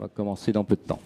On va commencer dans peu de temps.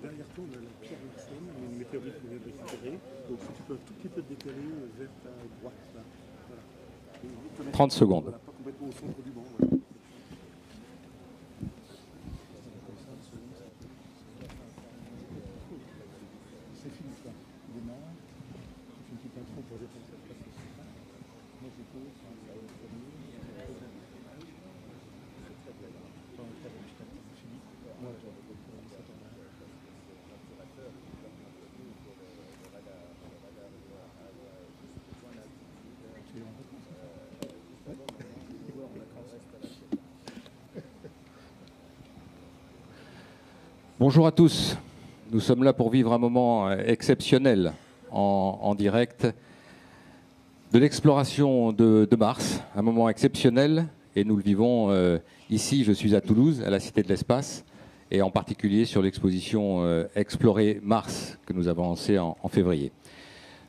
Derrière toi, on a la pierre Larsen, une météorite qu'on vient de récupérer. Donc si tu peux un tout petit peu te décaler vers ta droite, là. Voilà. 30 secondes. Voilà, pas complètement au centre du banc. Voilà. C'est fini ça. Démarre. Tu fais une petite intro pour répondre à cette question. Moi je pose, ça va être fini. C'est très bien. Philippe. Moi, Bonjour à tous. Nous sommes là pour vivre un moment exceptionnel en direct de l'exploration de Mars, un moment exceptionnel, et nous le vivons ici. Je suis à Toulouse, à la Cité de l'Espace, et en particulier sur l'exposition Explorer Mars que nous avons lancée en février.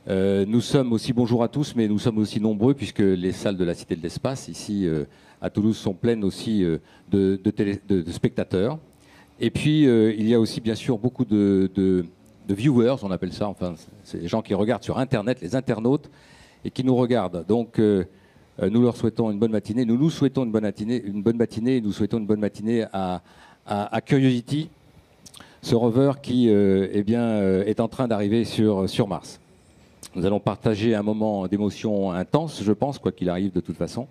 Nous sommes aussi, bonjour à tous, mais nous sommes aussi nombreux puisque les salles de la Cité de l'Espace ici à Toulouse sont pleines aussi de spectateurs. Et puis, il y a aussi, bien sûr, beaucoup de viewers, on appelle ça, enfin, c'est les gens qui regardent sur Internet, les internautes, et qui nous regardent. Donc, nous leur souhaitons une bonne matinée. Nous nous souhaitons une bonne matinée, et nous souhaitons une bonne matinée à Curiosity, ce rover qui est en train d'arriver sur Mars. Nous allons partager un moment d'émotion intense, je pense, quoi qu'il arrive de toute façon.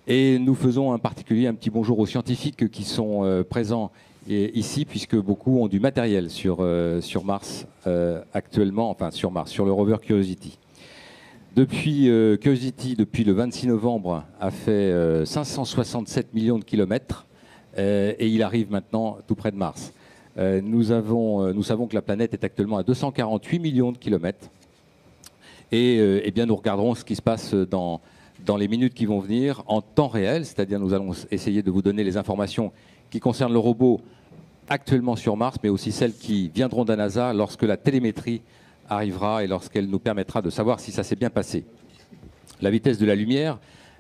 Et nous faisons en particulier un petit bonjour aux scientifiques qui sont présents ici, puisque beaucoup ont du matériel sur Mars actuellement, enfin sur Mars, sur le rover Curiosity. Curiosity, depuis le 26 novembre, a fait 567 millions de kilomètres et il arrive maintenant tout près de Mars. Nous savons que la planète est actuellement à 248 millions de kilomètres. Et eh bien, nous regarderons ce qui se passe dans les minutes qui vont venir en temps réel, c'est-à-dire nous allons essayer de vous donner les informations qui concernent le robot actuellement sur Mars, mais aussi celles qui viendront de la NASA lorsque la télémétrie arrivera et lorsqu'elle nous permettra de savoir si ça s'est bien passé. La vitesse de la lumière,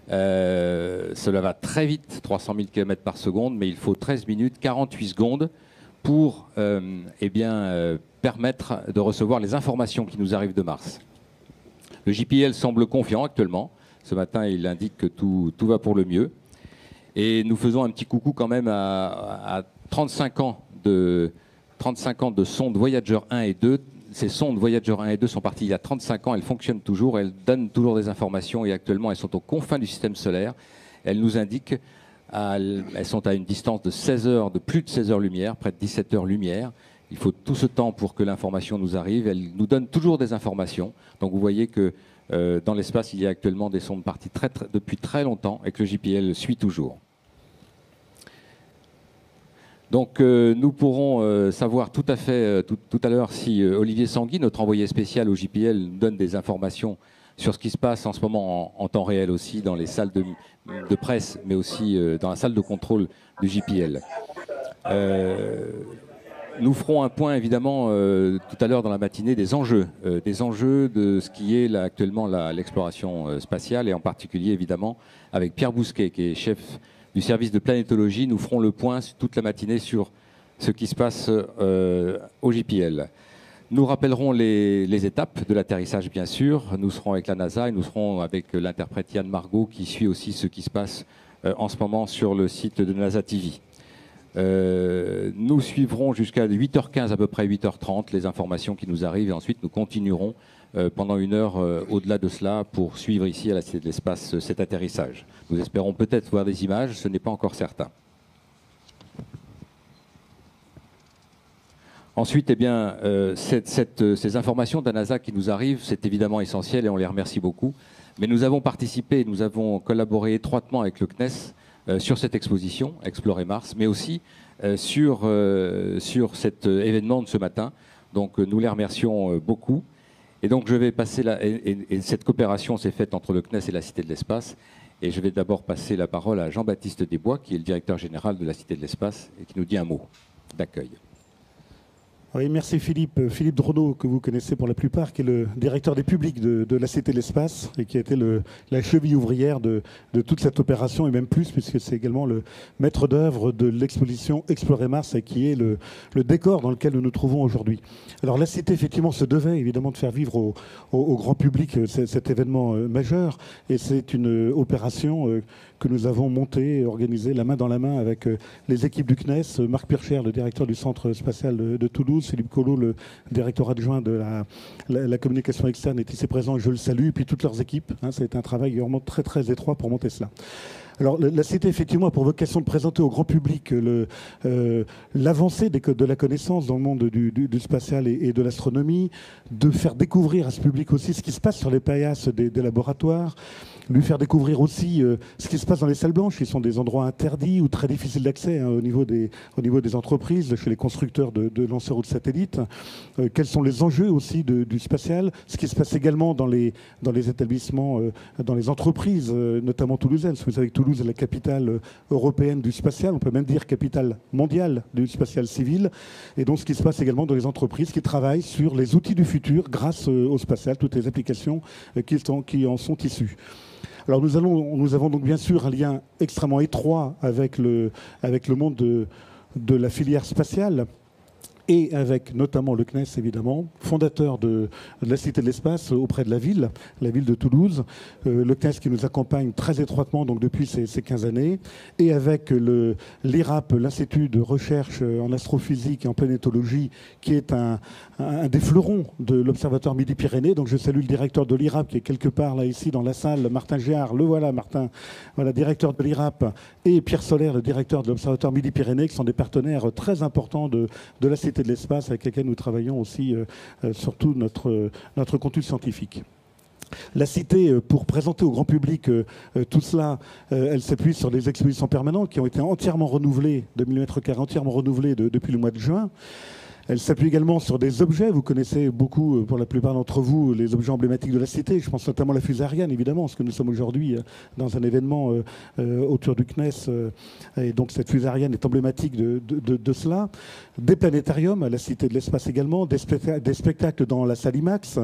cela va très vite, 300 000 km par seconde, mais il faut 13 minutes 48 secondes pour permettre de recevoir les informations qui nous arrivent de Mars. Le JPL semble confiant actuellement. Ce matin, il indique que tout va pour le mieux. Et nous faisons un petit coucou quand même à 35 ans de sondes Voyager 1 et 2. Ces sondes Voyager 1 et 2 sont parties il y a 35 ans. Elles fonctionnent toujours. Elles donnent toujours des informations. Et actuellement, elles sont aux confins du système solaire. Elles nous indiquent, elles sont à une distance de 16 heures, de plus de 16 heures-lumière, près de 17 heures-lumière. Il faut tout ce temps pour que l'information nous arrive. Elle nous donne toujours des informations. Donc vous voyez que dans l'espace, il y a actuellement des sondes parties depuis très longtemps et que le JPL suit toujours. Donc nous pourrons savoir tout à fait tout à l'heure si Olivier Sanguy, notre envoyé spécial au JPL, nous donne des informations sur ce qui se passe en ce moment en temps réel aussi dans les salles de presse, mais aussi dans la salle de contrôle du JPL. Nous ferons un point évidemment tout à l'heure dans la matinée des enjeux de ce qui est là, actuellement l'exploration spatiale et en particulier évidemment avec Pierre Bousquet qui est chef du service de planétologie. Nous ferons le point toute la matinée sur ce qui se passe au JPL. Nous rappellerons les étapes de l'atterrissage, bien sûr. Nous serons avec la NASA et nous serons avec l'interprète Yann Margot qui suit aussi ce qui se passe en ce moment sur le site de NASA TV. Nous suivrons jusqu'à 8h15, à peu près 8h30, les informations qui nous arrivent et ensuite nous continuerons pendant 1 heure au-delà de cela pour suivre ici à la Cité de l'Espace cet atterrissage. Nous espérons peut-être voir des images, ce n'est pas encore certain. Ensuite, eh bien, ces informations de la NASA qui nous arrivent, c'est évidemment essentiel et on les remercie beaucoup. Mais nous avons participé, nous avons collaboré étroitement avec le CNES sur cette exposition, Explorer Mars, mais aussi sur cet événement de ce matin. Donc nous les remercions beaucoup. Et donc je vais passer et cette coopération s'est faite entre le CNES et la Cité de l'Espace. Et je vais d'abord passer la parole à Jean-Baptiste Desbois, qui est le directeur général de la Cité de l'Espace et qui nous dit un mot d'accueil. Oui, merci Philippe. Philippe Drono, que vous connaissez pour la plupart, qui est le directeur des publics de la Cité de l'Espace et qui a été la cheville ouvrière de toute cette opération, et même plus, puisque c'est également le maître d'œuvre de l'exposition Explorer Mars, et qui est le décor dans lequel nous nous trouvons aujourd'hui. Alors la Cité, effectivement, se devait évidemment de faire vivre au grand public cet événement majeur, et c'est une opération que nous avons montée et organisée la main dans la main avec les équipes du CNES, Marc Pircher, le directeur du Centre spatial de Toulouse, Philippe Collot, le directeur adjoint de la communication externe, est ici présent, je le salue, et puis toutes leurs équipes. Ça a été un travail vraiment très très étroit pour monter cela. Alors la Cité, effectivement, a pour vocation de présenter au grand public l'avancée de la connaissance dans le monde du spatial et de l'astronomie, de faire découvrir à ce public aussi ce qui se passe sur les paillasses des laboratoires, lui faire découvrir aussi ce qui se passe dans les salles blanches, qui sont des endroits interdits ou très difficiles d'accès au niveau des entreprises, chez les constructeurs de lanceurs ou de satellites. Quels sont les enjeux aussi du spatial, ce qui se passe également dans les établissements, dans les entreprises, notamment toulousaines. Vous savez que Toulouse est la capitale européenne du spatial, on peut même dire capitale mondiale du spatial civil. Et donc ce qui se passe également dans les entreprises qui travaillent sur les outils du futur grâce au spatial, toutes les applications qui en sont issues. Alors nous avons donc bien sûr un lien extrêmement étroit avec le monde de la filière spatiale et avec notamment le CNES, évidemment, fondateur de la Cité de l'Espace auprès de la ville de Toulouse, le CNES qui nous accompagne très étroitement donc depuis ces 15 années, et avec l'IRAP, l'Institut de recherche en astrophysique et en planétologie, qui est un des fleurons de l'Observatoire Midi-Pyrénées. Donc je salue le directeur de l'IRAP qui est quelque part là ici dans la salle, Martin Géard, le voilà Martin, voilà, directeur de l'IRAP, et Pierre Solaire, le directeur de l'Observatoire Midi-Pyrénées, qui sont des partenaires très importants de la Cité de l'Espace, avec lesquels nous travaillons aussi surtout notre contenu scientifique. La Cité, pour présenter au grand public tout cela, elle s'appuie sur des expositions permanentes qui ont été entièrement renouvelées, de 1000 m², entièrement renouvelées depuis le mois de juin. Elle s'appuie également sur des objets. Vous connaissez beaucoup, pour la plupart d'entre vous, les objets emblématiques de la Cité. Je pense notamment à la fusée Ariane, évidemment, parce que nous sommes aujourd'hui dans un événement autour du CNES. Et donc cette fusée Ariane est emblématique de cela. Des planétariums à la Cité de l'Espace également, des spectacles dans la salle IMAX,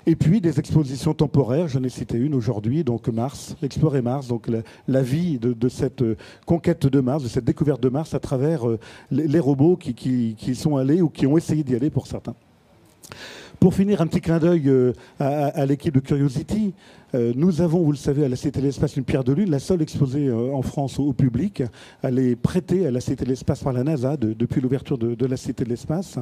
et puis des expositions temporaires. J'en ai cité une aujourd'hui, donc Mars, Explorer Mars, donc la vie de cette conquête de Mars, de cette découverte de Mars à travers les robots qui sont allés ou qui ont essayé d'y aller pour certains. Pour finir, un petit clin d'œil à l'équipe de Curiosity. Nous avons, vous le savez, à la Cité de l'Espace une pierre de lune, la seule exposée en France au public. Elle est prêtée à la Cité de l'Espace par la NASA depuis l'ouverture de la Cité de l'Espace.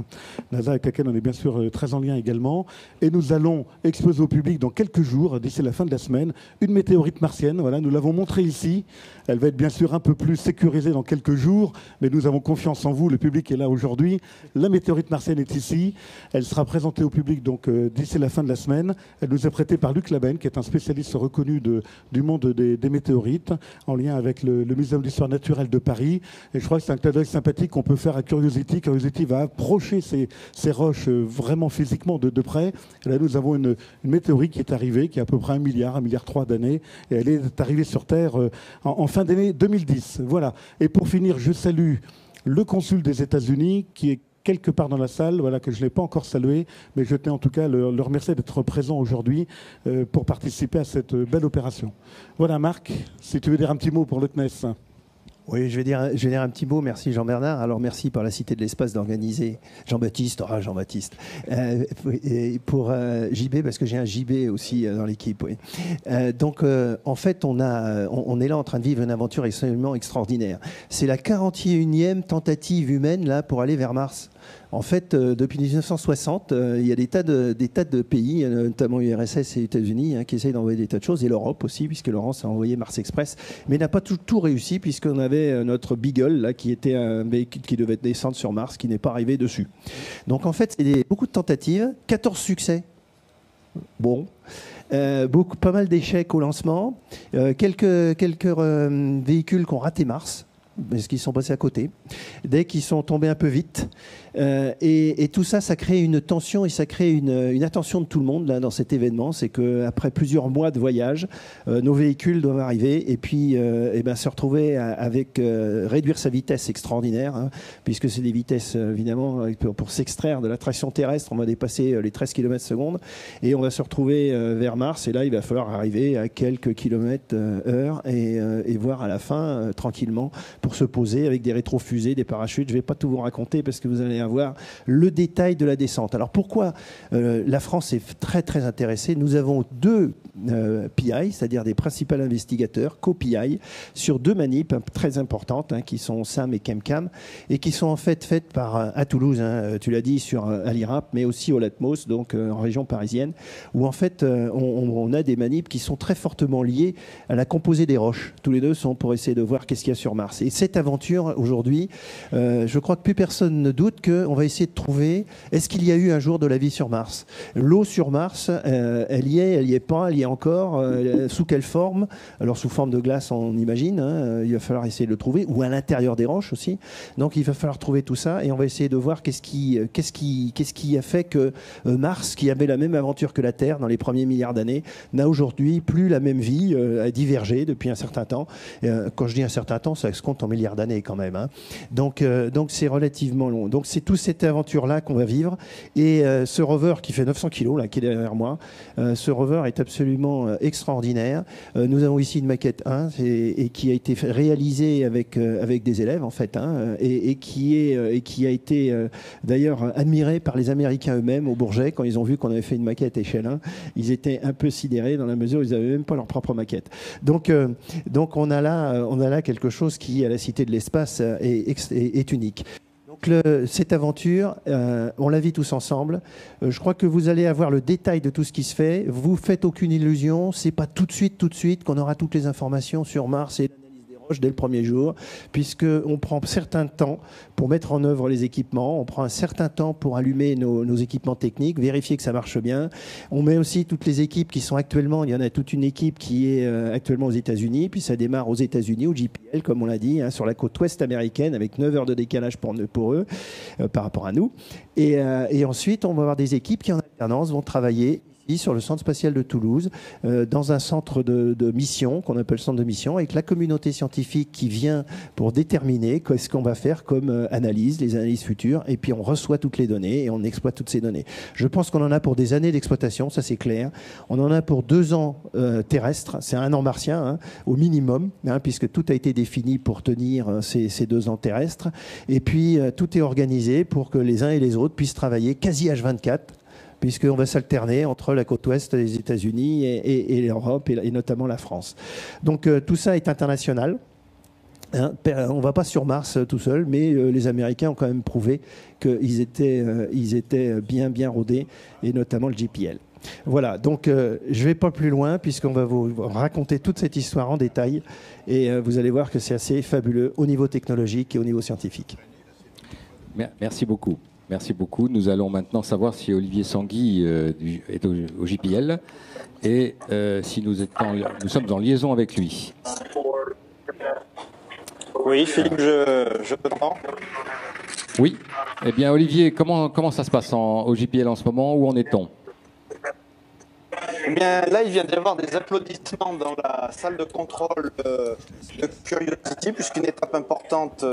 NASA avec laquelle on est bien sûr très en lien également. Et nous allons exposer au public dans quelques jours, d'ici la fin de la semaine, une météorite martienne. Voilà, nous l'avons montrée ici. Elle va être bien sûr un peu plus sécurisée dans quelques jours, mais nous avons confiance en vous, le public est là aujourd'hui. La météorite martienne est ici. Elle sera présentée au public donc d'ici la fin de la semaine. Elle nous est prêtée par Luc Laben, qui est un spécialiste reconnu du monde des météorites, en lien avec le Muséum d'histoire naturelle de Paris. Et je crois que c'est un clin d'œil sympathique qu'on peut faire à Curiosity. Curiosity va approcher ces roches vraiment physiquement de près. Et là, nous avons une météorite qui est arrivée, qui a à peu près 1 milliard, 1,3 milliard d'années. Et elle est arrivée sur Terre en fin d'année 2010. Voilà. Et pour finir, je salue le consul des États-Unis, qui est quelque part dans la salle, voilà, que je n'ai pas encore salué, mais je tenais en tout cas à le remercier d'être présent aujourd'hui pour participer à cette belle opération. Voilà, Marc, si tu veux dire un petit mot pour le CNES. Oui, je vais dire un petit mot. Merci Jean-Bernard. Alors merci par la Cité de l'Espace d'organiser Jean-Baptiste. Et pour JB, parce que j'ai un JB aussi dans l'équipe. Oui. Donc en fait, on est là en train de vivre une aventure extrêmement extraordinaire. C'est la 41e tentative humaine là pour aller vers Mars. En fait, depuis 1960, il y a des tas de pays, notamment l'URSS et les États-Unis, qui essayent d'envoyer des tas de choses, et l'Europe aussi, puisque l'Europe a envoyé Mars Express, mais n'a pas tout réussi, puisqu'on avait notre Beagle, là, qui était un véhicule qui devait descendre sur Mars, qui n'est pas arrivé dessus. Donc en fait, c'est beaucoup de tentatives, 14 succès. Bon. Pas mal d'échecs au lancement, quelques véhicules qui ont raté Mars, parce qu'ils sont passés à côté, dès qu'ils sont tombés un peu vite. Et tout ça, ça crée une tension et ça crée une attention de tout le monde là, dans cet événement. C'est qu'après plusieurs mois de voyage, nos véhicules doivent arriver et puis se retrouver avec réduire sa vitesse extraordinaire, hein, puisque c'est des vitesses, évidemment, pour s'extraire de l'attraction terrestre, on va dépasser les 13 km/s et on va se retrouver vers Mars. Et là, il va falloir arriver à quelques kilomètres heure et voir à la fin, tranquillement, pour se poser avec des rétrofusées, des parachutes. Je ne vais pas tout vous raconter parce que vous allez avoir le détail de la descente. Alors pourquoi la France est très très intéressée? Nous avons deux PI, c'est-à-dire des principaux investigateurs, co-PI, sur deux manips très importantes, qui sont SAM et ChemCam, et qui sont en fait faites à Toulouse, tu l'as dit, à l'IRAP, mais aussi au Latmos, donc en région parisienne, où en fait on a des manips qui sont très fortement liés à la composée des roches. Tous les deux sont pour essayer de voir qu'est-ce qu'il y a sur Mars. Et cette aventure, aujourd'hui, je crois que plus personne ne doute qu'on va essayer de trouver, est-ce qu'il y a eu un jour de la vie sur Mars? L'eau sur Mars, elle y est pas, elle y est encore, sous quelle forme? Alors sous forme de glace, on imagine, il va falloir essayer de le trouver, ou à l'intérieur des roches aussi. Donc il va falloir trouver tout ça, et on va essayer de voir qu'est-ce qui a fait que Mars, qui avait la même aventure que la Terre dans les premiers milliards d'années, n'a aujourd'hui plus la même vie, a divergé depuis un certain temps. Quand je dis un certain temps, ça se compte en milliards d'années quand même. Donc c'est relativement long. Donc c'est toute cette aventure-là qu'on va vivre. Et ce rover qui fait 900 kilos, là, qui est derrière moi, ce rover est absolument extraordinaire. Nous avons ici une maquette 1 et qui a été réalisée avec des élèves, en fait, et qui a été d'ailleurs admirée par les Américains eux-mêmes au Bourget. Quand ils ont vu qu'on avait fait une maquette échelle 1, ils étaient un peu sidérés dans la mesure où ils n'avaient même pas leur propre maquette. Donc on a là quelque chose qui, à la Cité de l'Espace, est unique. Donc cette aventure, on la vit tous ensemble. Je crois que vous allez avoir le détail de tout ce qui se fait. Vous faites aucune illusion. C'est pas tout de suite qu'on aura toutes les informations sur Mars et l'analyse des roches dès le premier jour, puisqu'on prend un certain temps pour mettre en œuvre les équipements. On prend un certain temps pour allumer nos équipements techniques, vérifier que ça marche bien. On met aussi toutes les équipes qui sont actuellement, il y en a toute une équipe qui est actuellement aux États-Unis, puis ça démarre aux États-Unis, au JPL, comme on l'a dit, sur la côte ouest américaine, avec 9 heures de décalage pour eux, par rapport à nous. Et ensuite, on va avoir des équipes qui, en alternance, vont travailler sur le centre spatial de Toulouse, dans un centre de mission, qu'on appelle centre de mission, avec la communauté scientifique qui vient pour déterminer ce qu'on va faire comme analyse, les analyses futures, et puis on reçoit toutes les données et on exploite toutes ces données. Je pense qu'on en a pour des années d'exploitation, ça c'est clair. On en a pour 2 ans terrestres, c'est 1 an martien, au minimum, puisque tout a été défini pour tenir ces 2 ans terrestres. Et puis tout est organisé pour que les uns et les autres puissent travailler quasi H24, puisqu'on va s'alterner entre la côte ouest des États-Unis et l'Europe, et notamment la France. Donc tout ça est international. On ne va pas sur Mars tout seul, mais les Américains ont quand même prouvé qu'ils étaient bien rodés, et notamment le JPL. Voilà, donc je ne vais pas plus loin, puisqu'on va vous raconter toute cette histoire en détail, et vous allez voir que c'est assez fabuleux au niveau technologique et au niveau scientifique. Merci beaucoup. Merci beaucoup. Nous allons maintenant savoir si Olivier Sanguy est au JPL et si nous sommes en liaison avec lui. Oui, Philippe, je t'entends. Oui. Eh bien, Olivier, comment ça se passe au JPL en ce moment? Où en est-on? Eh bien, là, il vient d'y avoir des applaudissements dans la salle de contrôle de Curiosity, puisqu'une étape importante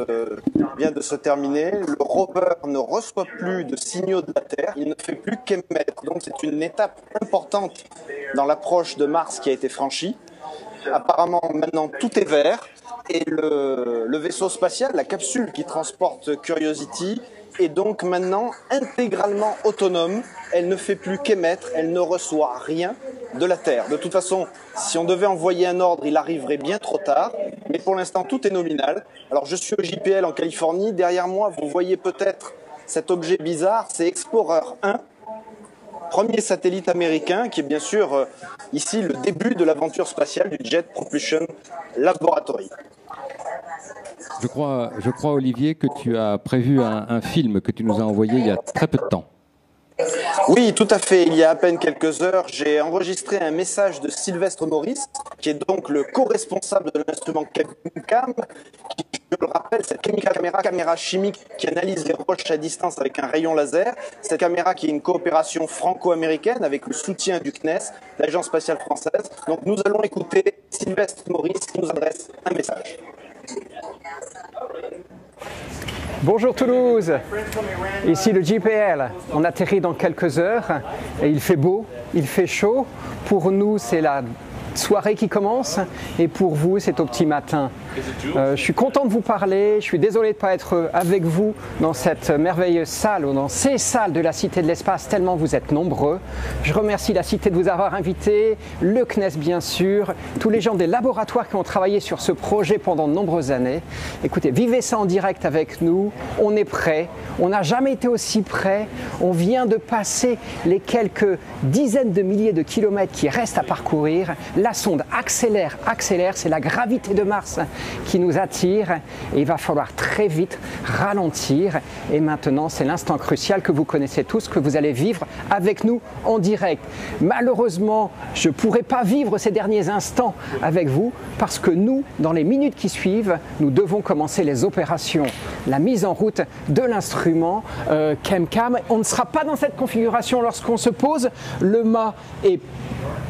vient de se terminer. Le rover ne reçoit plus de signaux de la Terre, il ne fait plus qu'émettre. Donc, c'est une étape importante dans l'approche de Mars qui a été franchie. Apparemment, maintenant, tout est vert. Et le vaisseau spatial, la capsule qui transporte Curiosity, est donc maintenant intégralement autonome. Elle ne fait plus qu'émettre, elle ne reçoit rien de la Terre. De toute façon, si on devait envoyer un ordre, il arriverait bien trop tard. Mais pour l'instant, tout est nominal. Alors, je suis au JPL en Californie. Derrière moi, vous voyez peut-être cet objet bizarre, c'est Explorer 1. Premier satellite américain qui est bien sûr ici le début de l'aventure spatiale du Jet Propulsion Laboratory. Je crois, Olivier, que tu as prévu un film que tu nous as envoyé il y a très peu de temps. Oui, tout à fait. Il y a à peine quelques heures, j'ai enregistré un message de Sylvestre Maurice, qui est donc le co-responsable de l'instrument ChemCam, qui, je le rappelle, cette caméra chimique qui analyse les roches à distance avec un rayon laser. Cette caméra qui est une coopération franco-américaine avec le soutien du CNES, l'Agence spatiale française. Donc nous allons écouter Sylvestre Maurice qui nous adresse un message. Bonjour Toulouse, ici le JPL. On atterrit dans quelques heures et il fait beau, il fait chaud. Pour nous, c'est la soirée qui commence et pour vous, c'est au petit matin. Je suis content de vous parler, je suis désolé de ne pas être avec vous dans cette merveilleuse salle ou dans ces salles de la Cité de l'Espace, tellement vous êtes nombreux. Je remercie la Cité de vous avoir invité, le CNES bien sûr, tous les gens des laboratoires qui ont travaillé sur ce projet pendant de nombreuses années. Écoutez, vivez ça en direct avec nous, on est prêts, on n'a jamais été aussi prêts, on vient de passer les quelques dizaines de milliers de kilomètres qui restent à parcourir. La sonde accélère, c'est la gravité de Mars qui nous attire et il va falloir très vite ralentir. Et maintenant, c'est l'instant crucial que vous connaissez tous, que vous allez vivre avec nous en direct. Malheureusement, je ne pourrai pas vivre ces derniers instants avec vous parce que nous, dans les minutes qui suivent, nous devons commencer les opérations, la mise en route de l'instrument ChemCam. On ne sera pas dans cette configuration lorsqu'on se pose. Le mât est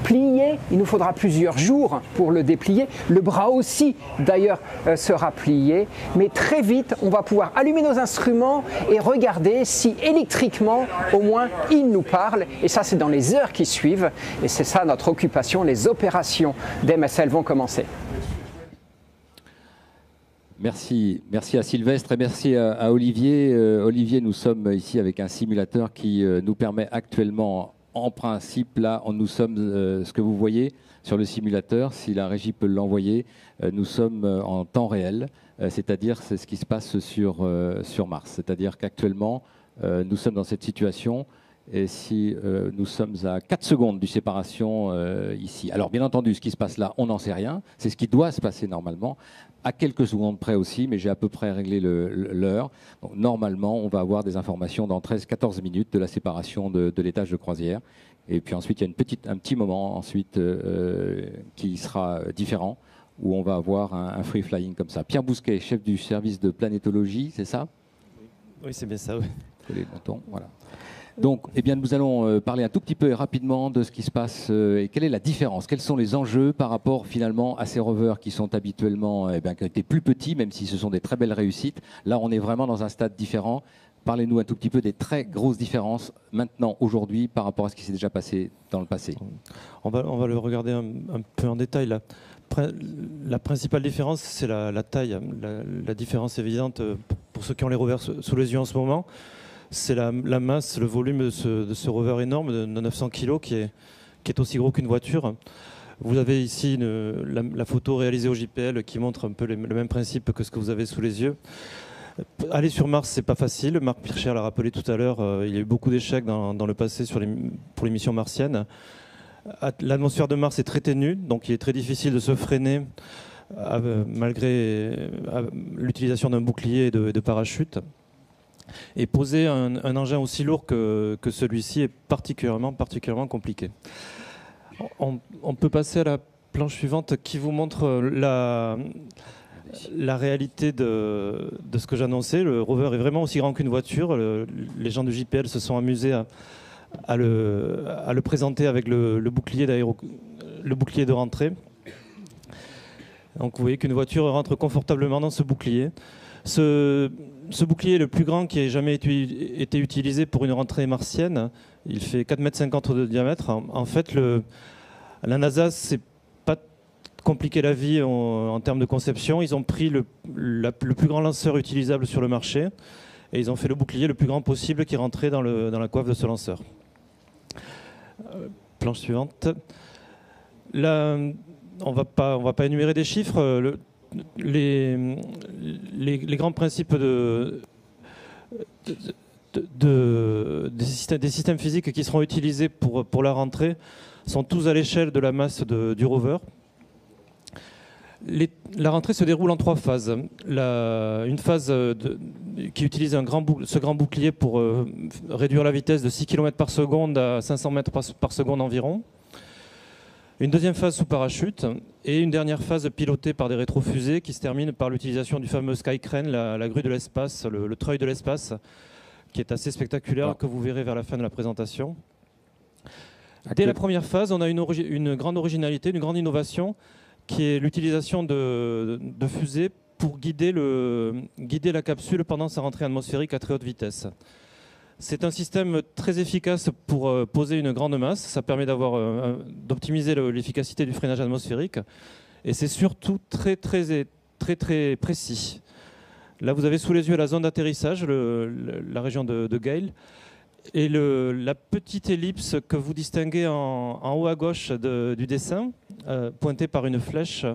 plié, il nous faudra plusieurs jours pour le déplier. Le bras aussi, d'ailleurs, sera plié. Mais très vite, on va pouvoir allumer nos instruments et regarder si électriquement, au moins, ils nous parlent. Et ça, c'est dans les heures qui suivent. Et c'est ça notre occupation. Les opérations d'MSL vont commencer. Merci à Sylvestre et merci à Olivier. Olivier, nous sommes ici avec un simulateur qui nous permet actuellement, en principe, là, nous sommes, ce que vous voyez sur le simulateur, si la régie peut l'envoyer, nous sommes en temps réel, c'est-à-dire c'est ce qui se passe sur Mars. C'est-à-dire qu'actuellement, nous sommes dans cette situation et si nous sommes à 4 secondes du séparation ici. Alors bien entendu, ce qui se passe là, on n'en sait rien, c'est ce qui doit se passer normalement, à quelques secondes près aussi, mais j'ai à peu près réglé l'heure. Normalement, on va avoir des informations dans 13-14 minutes de la séparation de l'étage de croisière. Et puis ensuite, il y a un petit moment ensuite qui sera différent, où on va avoir un free flying comme ça. Pierre Bousquet, chef du service de planétologie, c'est ça? Oui, c'est bien ça, oui. Les boutons, voilà. Donc, eh bien, nous allons parler un tout petit peu et rapidement de ce qui se passe et quelle est la différence, quels sont les enjeux par rapport finalement à ces rovers qui sont habituellement, qui ont été plus petits, même si ce sont des très belles réussites. Là, on est vraiment dans un stade différent. Parlez-nous un tout petit peu des très grosses différences maintenant, aujourd'hui, par rapport à ce qui s'est déjà passé dans le passé. On va le regarder un peu en détail là. La principale différence, c'est la taille. La différence évidente pour ceux qui ont les rovers sous les yeux en ce moment, c'est la masse, le volume de ce rover énorme de 900 kg qui est aussi gros qu'une voiture. Vous avez ici la photo réalisée au JPL qui montre un peu le même principe que ce que vous avez sous les yeux. Aller sur Mars, c'est pas facile. Marc Pircher l'a rappelé tout à l'heure, il y a eu beaucoup d'échecs dans le passé pour les missions martiennes. L'atmosphère de Mars est très ténue, donc il est très difficile de se freiner malgré l'utilisation d'un bouclier et de parachute. Et poser un engin aussi lourd que celui-ci est particulièrement compliqué. On peut passer à la planche suivante qui vous montre la réalité de ce que j'annonçais. Le rover est vraiment aussi grand qu'une voiture. Les gens du JPL se sont amusés à le présenter avec le bouclier de rentrée. Donc vous voyez qu'une voiture rentre confortablement dans ce bouclier. Ce bouclier est le plus grand qui ait jamais été utilisé pour une rentrée martienne. Il fait 4,50 m de diamètre. En fait, la NASA s'est pas compliquer la vie en termes de conception, ils ont pris le plus grand lanceur utilisable sur le marché et ils ont fait le bouclier le plus grand possible qui rentrait dans la coiffe de ce lanceur. Planche suivante. Là, on va pas énumérer des chiffres. Les grands principes des systèmes physiques qui seront utilisés pour la rentrée sont tous à l'échelle de la masse du rover. La rentrée se déroule en 3 phases. Une phase qui utilise ce grand bouclier pour réduire la vitesse de 6 km par seconde à 500 mètres par seconde environ. Une deuxième phase sous parachute et une dernière phase pilotée par des rétrofusées qui se termine par l'utilisation du fameux Skycrane, la grue de l'espace, le treuil de l'espace, qui est assez spectaculaire, que vous verrez vers la fin de la présentation. Dès la première phase, on a une grande originalité, une grande innovation, qui est l'utilisation de fusées pour guider la capsule pendant sa rentrée atmosphérique à très haute vitesse. C'est un système très efficace pour poser une grande masse. Ça permet d'optimiser l'efficacité du freinage atmosphérique. Et c'est surtout très précis. Là, vous avez sous les yeux la zone d'atterrissage, la région de Gale. Et la petite ellipse que vous distinguez en haut à gauche du dessin, pointée par une flèche,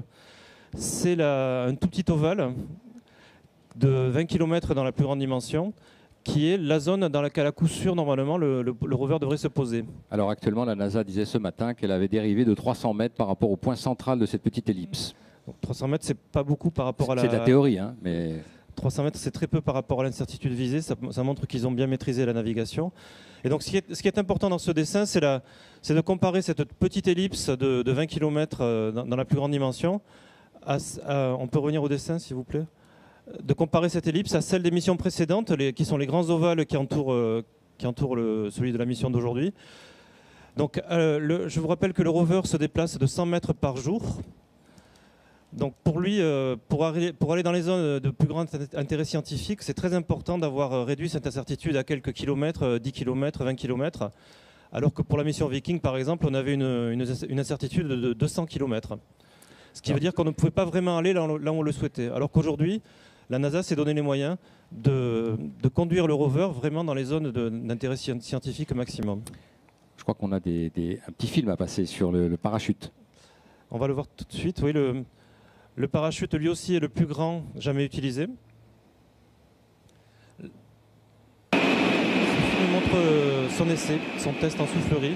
c'est un tout petit ovale de 20 km dans la plus grande dimension, qui est la zone dans laquelle, à coup sûr, normalement, le rover devrait se poser. Alors actuellement, la NASA disait ce matin qu'elle avait dérivé de 300 mètres par rapport au point central de cette petite ellipse. Donc, 300 mètres, c'est pas beaucoup par rapport à la... C'est de la théorie, hein, mais... 300 mètres, c'est très peu par rapport à l'incertitude visée. Ça montre qu'ils ont bien maîtrisé la navigation. Et donc, ce qui est important dans ce dessin, c'est de comparer cette petite ellipse de 20 km dans la plus grande dimension. On peut revenir au dessin, s'il vous plaît. De comparer cette ellipse à celle des missions précédentes, qui sont les grands ovales qui entourent celui de la mission d'aujourd'hui. Donc, je vous rappelle que le rover se déplace de 100 mètres par jour. Donc pour lui, pour aller dans les zones de plus grand intérêt scientifique, c'est très important d'avoir réduit cette incertitude à quelques kilomètres, 10 km, 20 km, alors que pour la mission Viking, par exemple, on avait une incertitude de 200 km. Ce qui veut dire qu'on ne pouvait pas vraiment aller là où on le souhaitait. Alors qu'aujourd'hui, la NASA s'est donné les moyens de conduire le rover vraiment dans les zones d'intérêt scientifique maximum. Je crois qu'on a un petit film à passer sur le parachute. On va le voir tout de suite. Oui, le parachute, lui aussi, est le plus grand jamais utilisé. Ce film montre son essai, son test en soufflerie.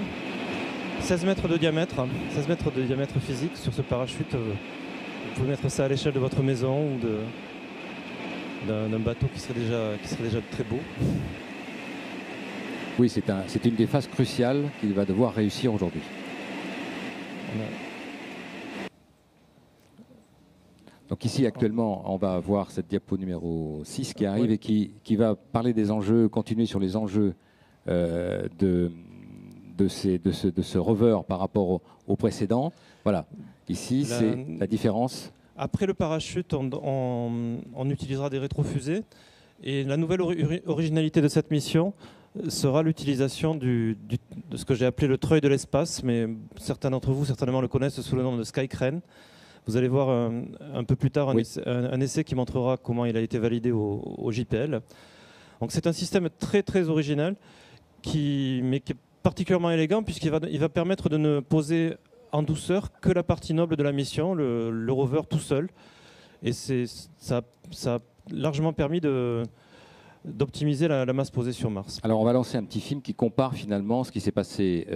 16 mètres de diamètre physique sur ce parachute. Vous pouvez mettre ça à l'échelle de votre maison ou d'un bateau qui serait déjà très beau. Oui, c'est une des phases cruciales qu'il va devoir réussir aujourd'hui. Donc ici, actuellement, on va voir cette diapo numéro 6 qui arrive et qui va parler des enjeux, continuer sur les enjeux de ce rover par rapport au précédent. Voilà, ici, c'est la différence. Après le parachute, on utilisera des rétrofusées. Et la nouvelle originalité de cette mission sera l'utilisation de ce que j'ai appelé le treuil de l'espace, mais certains d'entre vous certainement le connaissent sous le nom de Skycrane. Vous allez voir un peu plus tard un essai qui montrera comment il a été validé au JPL. Donc c'est un système très original, mais qui est particulièrement élégant puisqu'il va permettre de ne poser en douceur que la partie noble de la mission, le rover tout seul. Et ça a largement permis d'optimiser la masse posée sur Mars. Alors on va lancer un petit film qui compare finalement ce qui s'est passé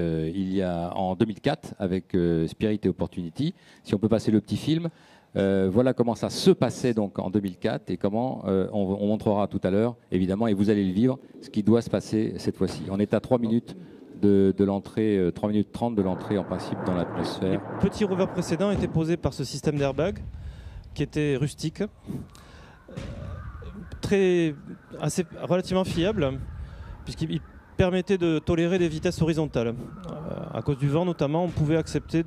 en 2004 avec Spirit et Opportunity. Si on peut passer le petit film, voilà comment ça se passait donc en 2004 et comment on montrera tout à l'heure, évidemment, et vous allez le vivre, ce qui doit se passer cette fois-ci. On est à 3 minutes de l'entrée, 3 minutes 30 de l'entrée en principe dans l'atmosphère. Le petit rover précédent était posé par ce système d'airbag qui était rustique. Relativement fiable, puisqu'il permettait de tolérer des vitesses horizontales. À cause du vent notamment, on pouvait accepter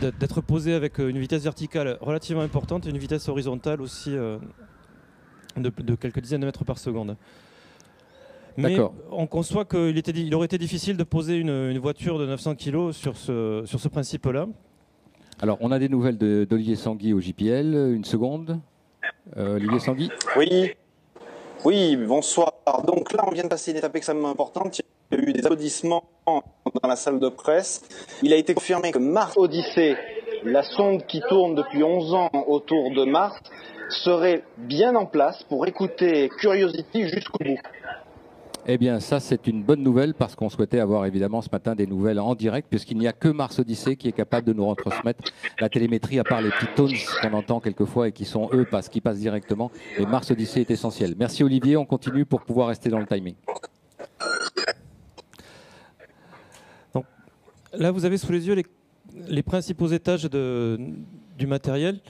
d'être posé avec une vitesse verticale relativement importante et une vitesse horizontale aussi de quelques dizaines de mètres par seconde. Mais on conçoit qu'il aurait été difficile de poser une voiture de 900 kg sur ce principe-là. Alors, on a des nouvelles d'Olivier Sanguy au JPL. Une seconde. Olivier Sanguy. Oui. Oui, bonsoir. Donc là, on vient de passer une étape extrêmement importante. Il y a eu des applaudissements dans la salle de presse. Il a été confirmé que Mars Odyssey, la sonde qui tourne depuis 11 ans autour de Mars, serait bien en place pour écouter Curiosity jusqu'au bout. Eh bien, ça, c'est une bonne nouvelle parce qu'on souhaitait avoir évidemment ce matin des nouvelles en direct, puisqu'il n'y a que Mars Odyssey qui est capable de nous retransmettre la télémétrie, à part les petits tones qu'on entend quelquefois et qui sont eux qui passent directement. Et Mars Odyssey est essentiel. Merci Olivier, on continue pour pouvoir rester dans le timing. Donc, là, vous avez sous les yeux les principaux étages du matériel.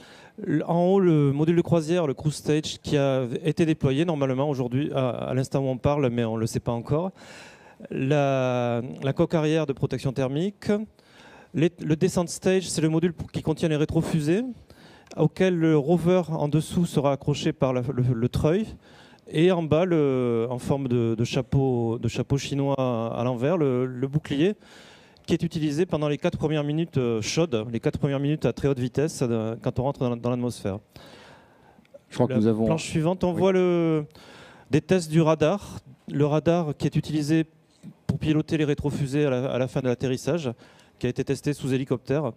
En haut, le module de croisière, le cruise stage, qui a été déployé normalement aujourd'hui, à l'instant où on parle, mais on ne le sait pas encore. La coque arrière de protection thermique. Le descent stage, c'est le module qui contient les rétrofusées, auquel le rover en dessous sera accroché par le treuil. Et en bas, en forme de chapeau chinois à l'envers, le bouclier, qui est utilisé pendant les 4 premières minutes chaudes, les 4 premières minutes à très haute vitesse quand on rentre dans l'atmosphère. Je crois que nous avons... Planche suivante, on voit des tests du radar. Le radar qui est utilisé pour piloter les rétrofusées à la fin de l'atterrissage, qui a été testé sous hélicoptère.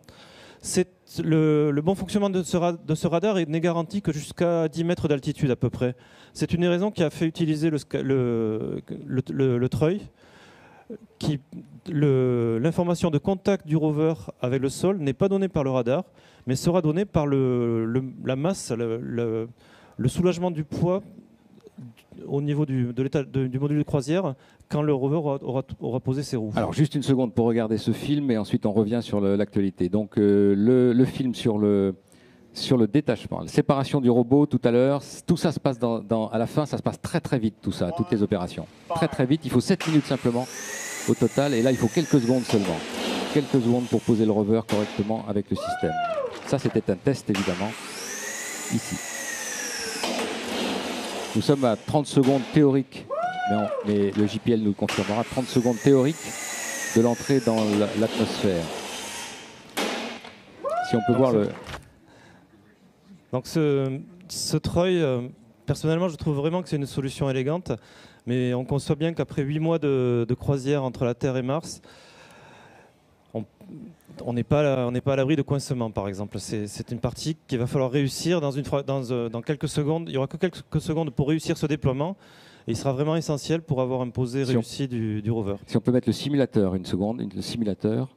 Le bon fonctionnement de ce radar n'est garanti que jusqu'à 10 mètres d'altitude à peu près. C'est une des raisons qui a fait utiliser le treuil. L'information de contact du rover avec le sol n'est pas donnée par le radar, mais sera donnée par la masse, le soulagement du poids au niveau du module de croisière quand le rover aura posé ses roues. Alors juste une seconde pour regarder ce film et ensuite on revient sur l'actualité. Donc le film sur le détachement, la séparation du robot tout à l'heure, tout ça se passe à la fin, ça se passe très très vite tout ça, toutes les opérations. Très très vite, il faut 7 minutes simplement au total et là il faut quelques secondes seulement. Quelques secondes pour poser le rover correctement avec le système. Ça c'était un test évidemment, ici. Nous sommes à 30 secondes théoriques, mais le JPL nous le confirmera, 30 secondes théoriques de l'entrée dans l'atmosphère. Si on peut voir le... Donc ce treuil, personnellement, je trouve vraiment que c'est une solution élégante, mais on conçoit bien qu'après 8 mois de croisière entre la Terre et Mars, on n'est pas à l'abri de coincement, par exemple. C'est une partie qu'il va falloir réussir dans quelques secondes. Il n'y aura que quelques secondes pour réussir ce déploiement, et il sera vraiment essentiel pour avoir un posé réussi du rover. Si on peut mettre le simulateur, une seconde, le simulateur.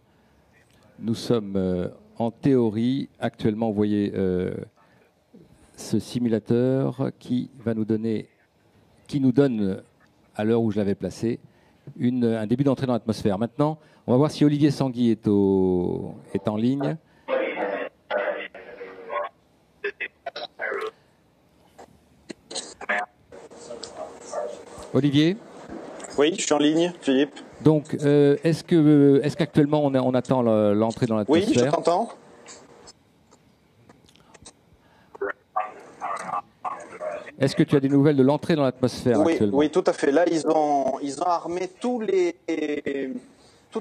Nous sommes en théorie, actuellement, vous voyez... ce simulateur qui nous donne, à l'heure où je l'avais placé, un début d'entrée dans l'atmosphère. Maintenant, on va voir si Olivier Sanguy est en ligne. Olivier ? Oui, je suis en ligne, Philippe. Donc, est-ce qu'actuellement on attend l'entrée dans l'atmosphère ? Oui, je t'entends. Est-ce que tu as des nouvelles de l'entrée dans l'atmosphère actuellement ? Oui, tout à fait. Là, ils ont armé toute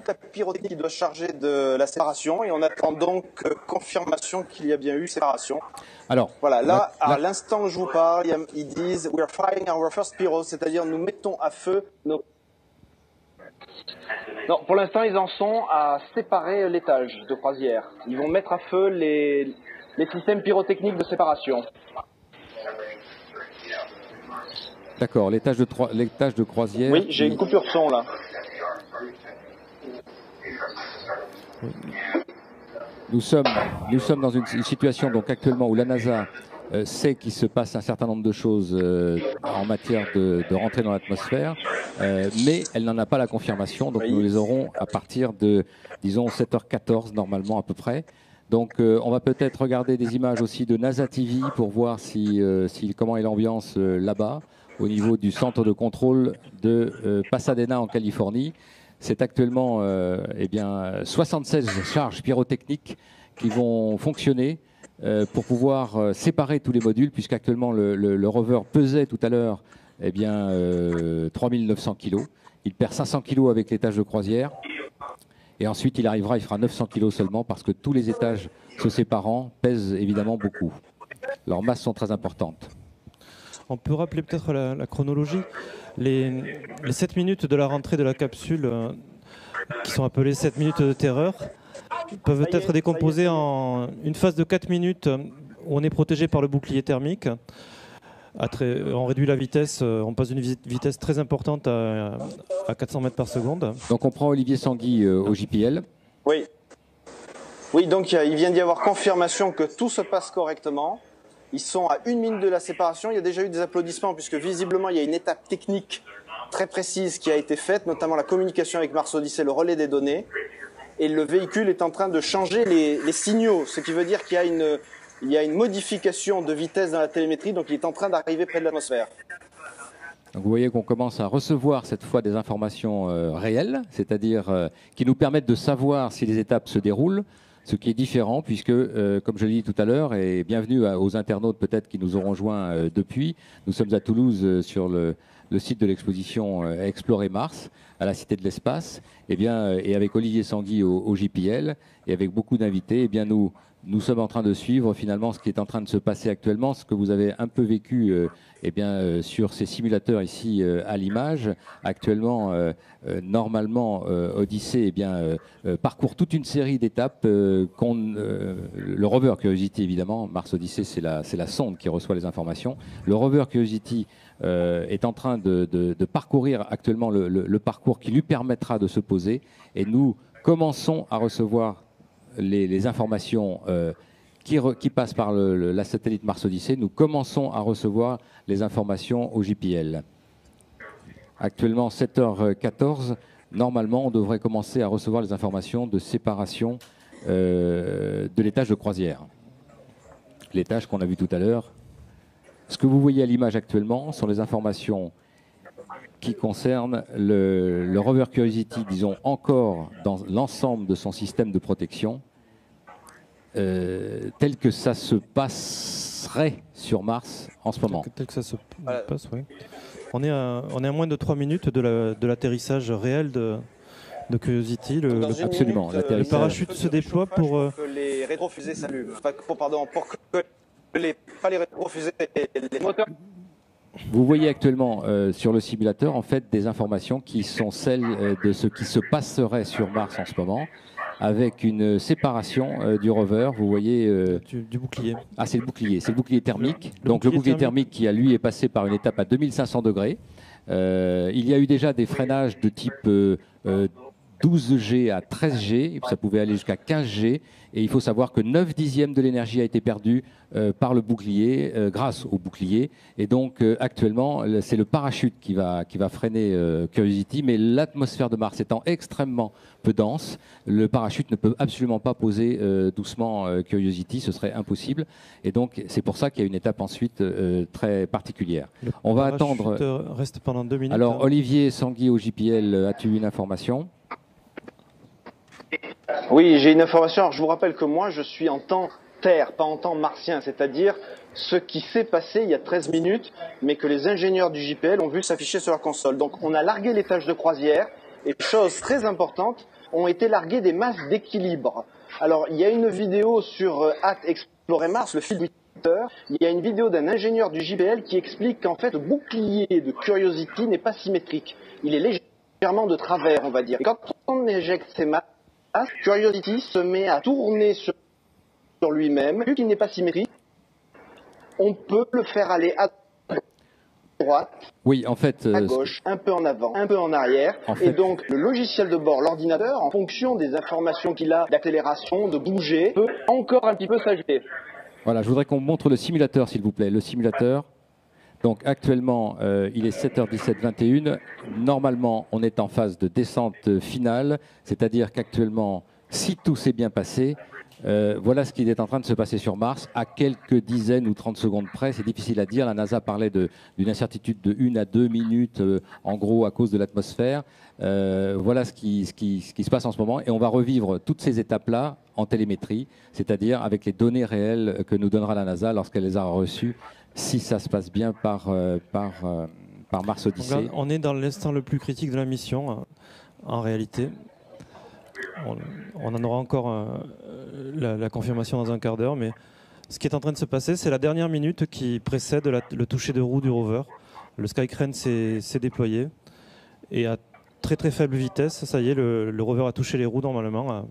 la pyrotechnie qui doit charger de la séparation et on attend donc confirmation qu'il y a bien eu séparation. Alors, voilà, là, à l'instant où je vous parle, ils disent « We are firing our first pyro », c'est-à-dire nous mettons à feu nos... Non, pour l'instant, ils en sont à séparer l'étage de croisière. Ils vont mettre à feu les systèmes pyrotechniques de séparation. D'accord, l'étage de croisière... Oui, j'ai une coupure son là. Nous sommes dans une situation donc actuellement où la NASA sait qu'il se passe un certain nombre de choses en matière de rentrée dans l'atmosphère, mais elle n'en a pas la confirmation, donc nous les aurons à partir de, disons, 7h14 normalement à peu près. Donc on va peut-être regarder des images aussi de NASA TV pour voir comment est l'ambiance là-bas, au niveau du centre de contrôle de Pasadena en Californie. C'est actuellement 76 charges pyrotechniques qui vont fonctionner pour pouvoir séparer tous les modules, puisqu'actuellement le rover pesait tout à l'heure 3900 kg. Il perd 500 kg avec l'étage de croisière. Et ensuite, il arrivera, il fera 900 kg seulement parce que tous les étages se séparant pèsent évidemment beaucoup. Leurs masses sont très importantes. On peut rappeler peut-être la chronologie. Les 7 minutes de la rentrée de la capsule, qui sont appelées 7 minutes de terreur, peuvent être décomposées en une phase de 4 minutes où on est protégé par le bouclier thermique. On réduit la vitesse, on passe d'une vitesse très importante à 400 mètres par seconde. Donc on prend Olivier Sanguy au JPL. Oui. Oui, donc il vient d'y avoir confirmation que tout se passe correctement. Ils sont à 1 minute de la séparation. Il y a déjà eu des applaudissements puisque visiblement il y a une étape technique très précise qui a été faite, notamment la communication avec Mars Odyssey, le relais des données. Et le véhicule est en train de changer les signaux, ce qui veut dire qu'il y a une modification de vitesse dans la télémétrie, donc il est en train d'arriver près de l'atmosphère. Donc vous voyez qu'on commence à recevoir cette fois des informations réelles, c'est-à-dire qui nous permettent de savoir si les étapes se déroulent, ce qui est différent puisque, comme je l'ai dit tout à l'heure, et bienvenue aux internautes peut-être qui nous auront joints depuis, nous sommes à Toulouse sur le site de l'exposition Explorer Mars, à la Cité de l'Espace, et avec Olivier Sanguy au JPL, et avec beaucoup d'invités, nous sommes en train de suivre finalement ce qui est en train de se passer actuellement, ce que vous avez un peu vécu sur ces simulateurs ici à l'image. Actuellement, normalement, Odyssey parcourt toute une série d'étapes. Le rover Curiosity, évidemment, Mars Odyssey, c'est la sonde qui reçoit les informations. Le rover Curiosity est en train de parcourir actuellement le parcours qui lui permettra de se poser. Et nous commençons à recevoir les informations qui passent par la satellite Mars Odyssey. Nous commençons à recevoir les informations au JPL. Actuellement, 7h14, normalement, on devrait commencer à recevoir les informations de séparation de l'étage de croisière. L'étage qu'on a vu tout à l'heure. Ce que vous voyez à l'image actuellement sont les informations qui concernent le rover Curiosity, disons encore dans l'ensemble de son système de protection, tel que ça se passerait sur Mars en ce moment. Tel que ça se passe, oui. On est à moins de 3 minutes de l'atterrissage réel de Curiosity. Absolument. Le parachute se déploie pour que les rétrofusées s'allument. Pour que pas les rétrofusées, les moteurs. Vous voyez actuellement sur le simulateur en fait des informations qui sont celles de ce qui se passerait sur Mars en ce moment, avec une séparation du rover. Vous voyez du bouclier. Ah, c'est le bouclier thermique. Donc le bouclier thermique qui a lui est passé par une étape à 2500 degrés. Il y a eu déjà des freinages de type 12G à 13G, ça pouvait aller jusqu'à 15G, et il faut savoir que 9 dixièmes de l'énergie a été perdue par le bouclier, grâce au bouclier, et donc actuellement c'est le parachute qui va freiner Curiosity, mais l'atmosphère de Mars étant extrêmement peu dense, le parachute ne peut absolument pas poser doucement Curiosity, ce serait impossible, et donc c'est pour ça qu'il y a une étape ensuite très particulière. On va attendre. Reste pendant 2 minutes. Alors Olivier Sanguy au JPL, as-tu une information ? Oui, j'ai une information. Alors, je vous rappelle que moi, je suis en temps Terre, pas en temps martien, c'est-à-dire ce qui s'est passé il y a 13 minutes, mais que les ingénieurs du JPL ont vu s'afficher sur leur console. Donc, on a largué l'étage de croisière, et chose très importante, ont été larguées des masses d'équilibre. Alors, il y a une vidéo sur @explorer Mars, le fil Twitter. Il y a une vidéo d'un ingénieur du JPL qui explique qu'en fait, le bouclier de Curiosity n'est pas symétrique. Il est légèrement de travers, on va dire. Et quand on éjecte ces masses, Curiosity se met à tourner sur lui-même. Vu qu'il n'est pas symétrique, on peut le faire aller à droite, oui, en fait, à gauche, un peu en avant, un peu en arrière. Et donc, le logiciel de bord, l'ordinateur, en fonction des informations qu'il a d'accélération, de bouger, peut encore un petit peu s'ajuster. Voilà, je voudrais qu'on montre le simulateur, s'il vous plaît. Le simulateur. Donc actuellement, il est 7h17-21. Normalement, on est en phase de descente finale, c'est-à-dire qu'actuellement, si tout s'est bien passé, voilà ce qui est en train de se passer sur Mars, à quelques dizaines ou 30 secondes près. C'est difficile à dire. La NASA parlait d'une incertitude de 1 à 2 minutes, en gros, à cause de l'atmosphère. Voilà ce qui se passe en ce moment. Et on va revivre toutes ces étapes-là en télémétrie, c'est-à-dire avec les données réelles que nous donnera la NASA lorsqu'elle les aura reçues, si ça se passe bien par Mars Odyssey. On est dans l'instant le plus critique de la mission, en réalité. on en aura encore la confirmation dans un quart d'heure, mais ce qui est en train de se passer, c'est la dernière minute qui précède le toucher de roue du rover. Le Skycrane s'est déployé et à très très faible vitesse, ça y est, le rover a touché les roues normalement.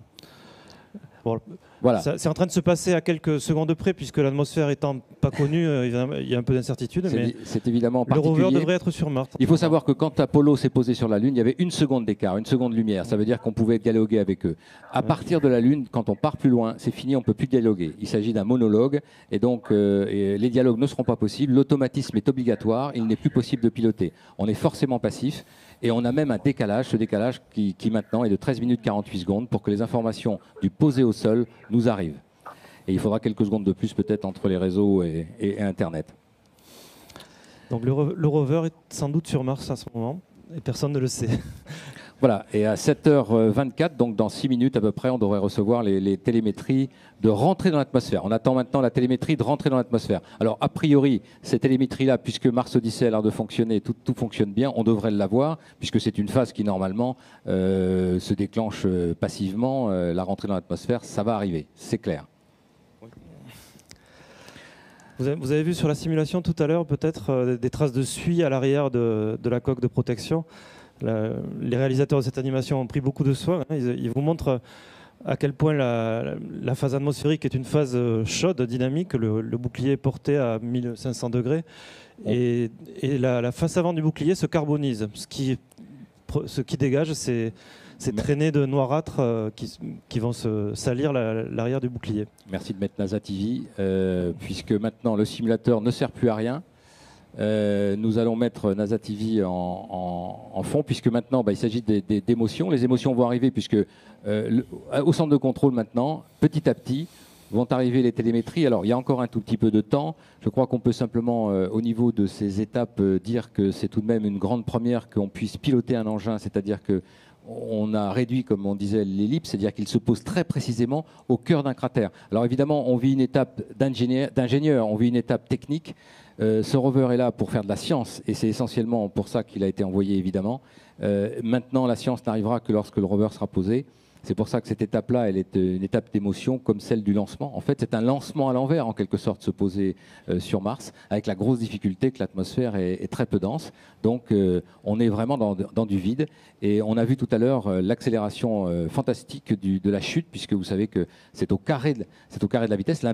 Bon, Voilà. c'est en train de se passer à quelques secondes près, puisque l'atmosphère étant pas connue, il y a un peu d'incertitude. Mais C'est évidemment le particulier. rover devrait être sur Mars. Il faut savoir que quand Apollo s'est posé sur la Lune, il y avait 1 seconde d'écart, 1 seconde de lumière. Ça veut dire qu'on pouvait dialoguer avec eux. À partir de la Lune, quand on part plus loin, c'est fini, on ne peut plus dialoguer. Il s'agit d'un monologue et donc les dialogues ne seront pas possibles. L'automatisme est obligatoire, il n'est plus possible de piloter. On est forcément passif et on a même un décalage, ce décalage qui maintenant est de 13 minutes 48 secondes pour que les informations du posé au sol nous arrivent. Et il faudra quelques secondes de plus peut-être entre les réseaux et Internet. Donc le rover est sans doute sur Mars à ce moment, et personne ne le sait. Voilà, et à 7h24, donc dans 6 minutes à peu près, on devrait recevoir les télémétries de rentrer dans l'atmosphère. On attend maintenant la télémétrie de rentrer dans l'atmosphère. Alors a priori, ces télémétries-là, puisque Mars Odyssey a l'air de fonctionner, tout fonctionne bien, on devrait l'avoir, puisque c'est une phase qui normalement se déclenche passivement. La rentrée dans l'atmosphère, ça va arriver, c'est clair. Vous avez vu sur la simulation tout à l'heure peut-être des traces de suie à l'arrière de la coque de protection. Les réalisateurs de cette animation ont pris beaucoup de soin. Ils vous montrent à quel point la phase atmosphérique est une phase chaude, dynamique. Le bouclier est porté à 1500 degrés. Et la face avant du bouclier se carbonise. Ce qui dégage, c'est ces traînées de noirâtre qui vont se salir l'arrière du bouclier. Merci de mettre NASA TV, puisque maintenant le simulateur ne sert plus à rien. Nous allons mettre NASA TV en fond, puisque maintenant il s'agit d'émotions. Les émotions vont arriver, puisque au centre de contrôle maintenant, petit à petit, vont arriver les télémétries. Alors il y a encore un tout petit peu de temps. Je crois qu'on peut simplement, au niveau de ces étapes, dire que c'est tout de même une grande première qu'on puisse piloter un engin, c'est-à-dire que on a réduit, comme on disait, l'ellipse, c'est-à-dire qu'il se pose très précisément au cœur d'un cratère. Alors évidemment, on vit une étape d'ingénieur, on vit une étape technique. Ce rover est là pour faire de la science, et c'est essentiellement pour ça qu'il a été envoyé, évidemment. Maintenant, la science n'arrivera que lorsque le rover sera posé. C'est pour ça que cette étape-là, elle est une étape d'émotion comme celle du lancement. En fait, c'est un lancement à l'envers, en quelque sorte, se poser sur Mars, avec la grosse difficulté que l'atmosphère est très peu dense. Donc, on est vraiment dans du vide. Et on a vu tout à l'heure l'accélération fantastique de la chute, puisque vous savez que c'est au carré de la vitesse.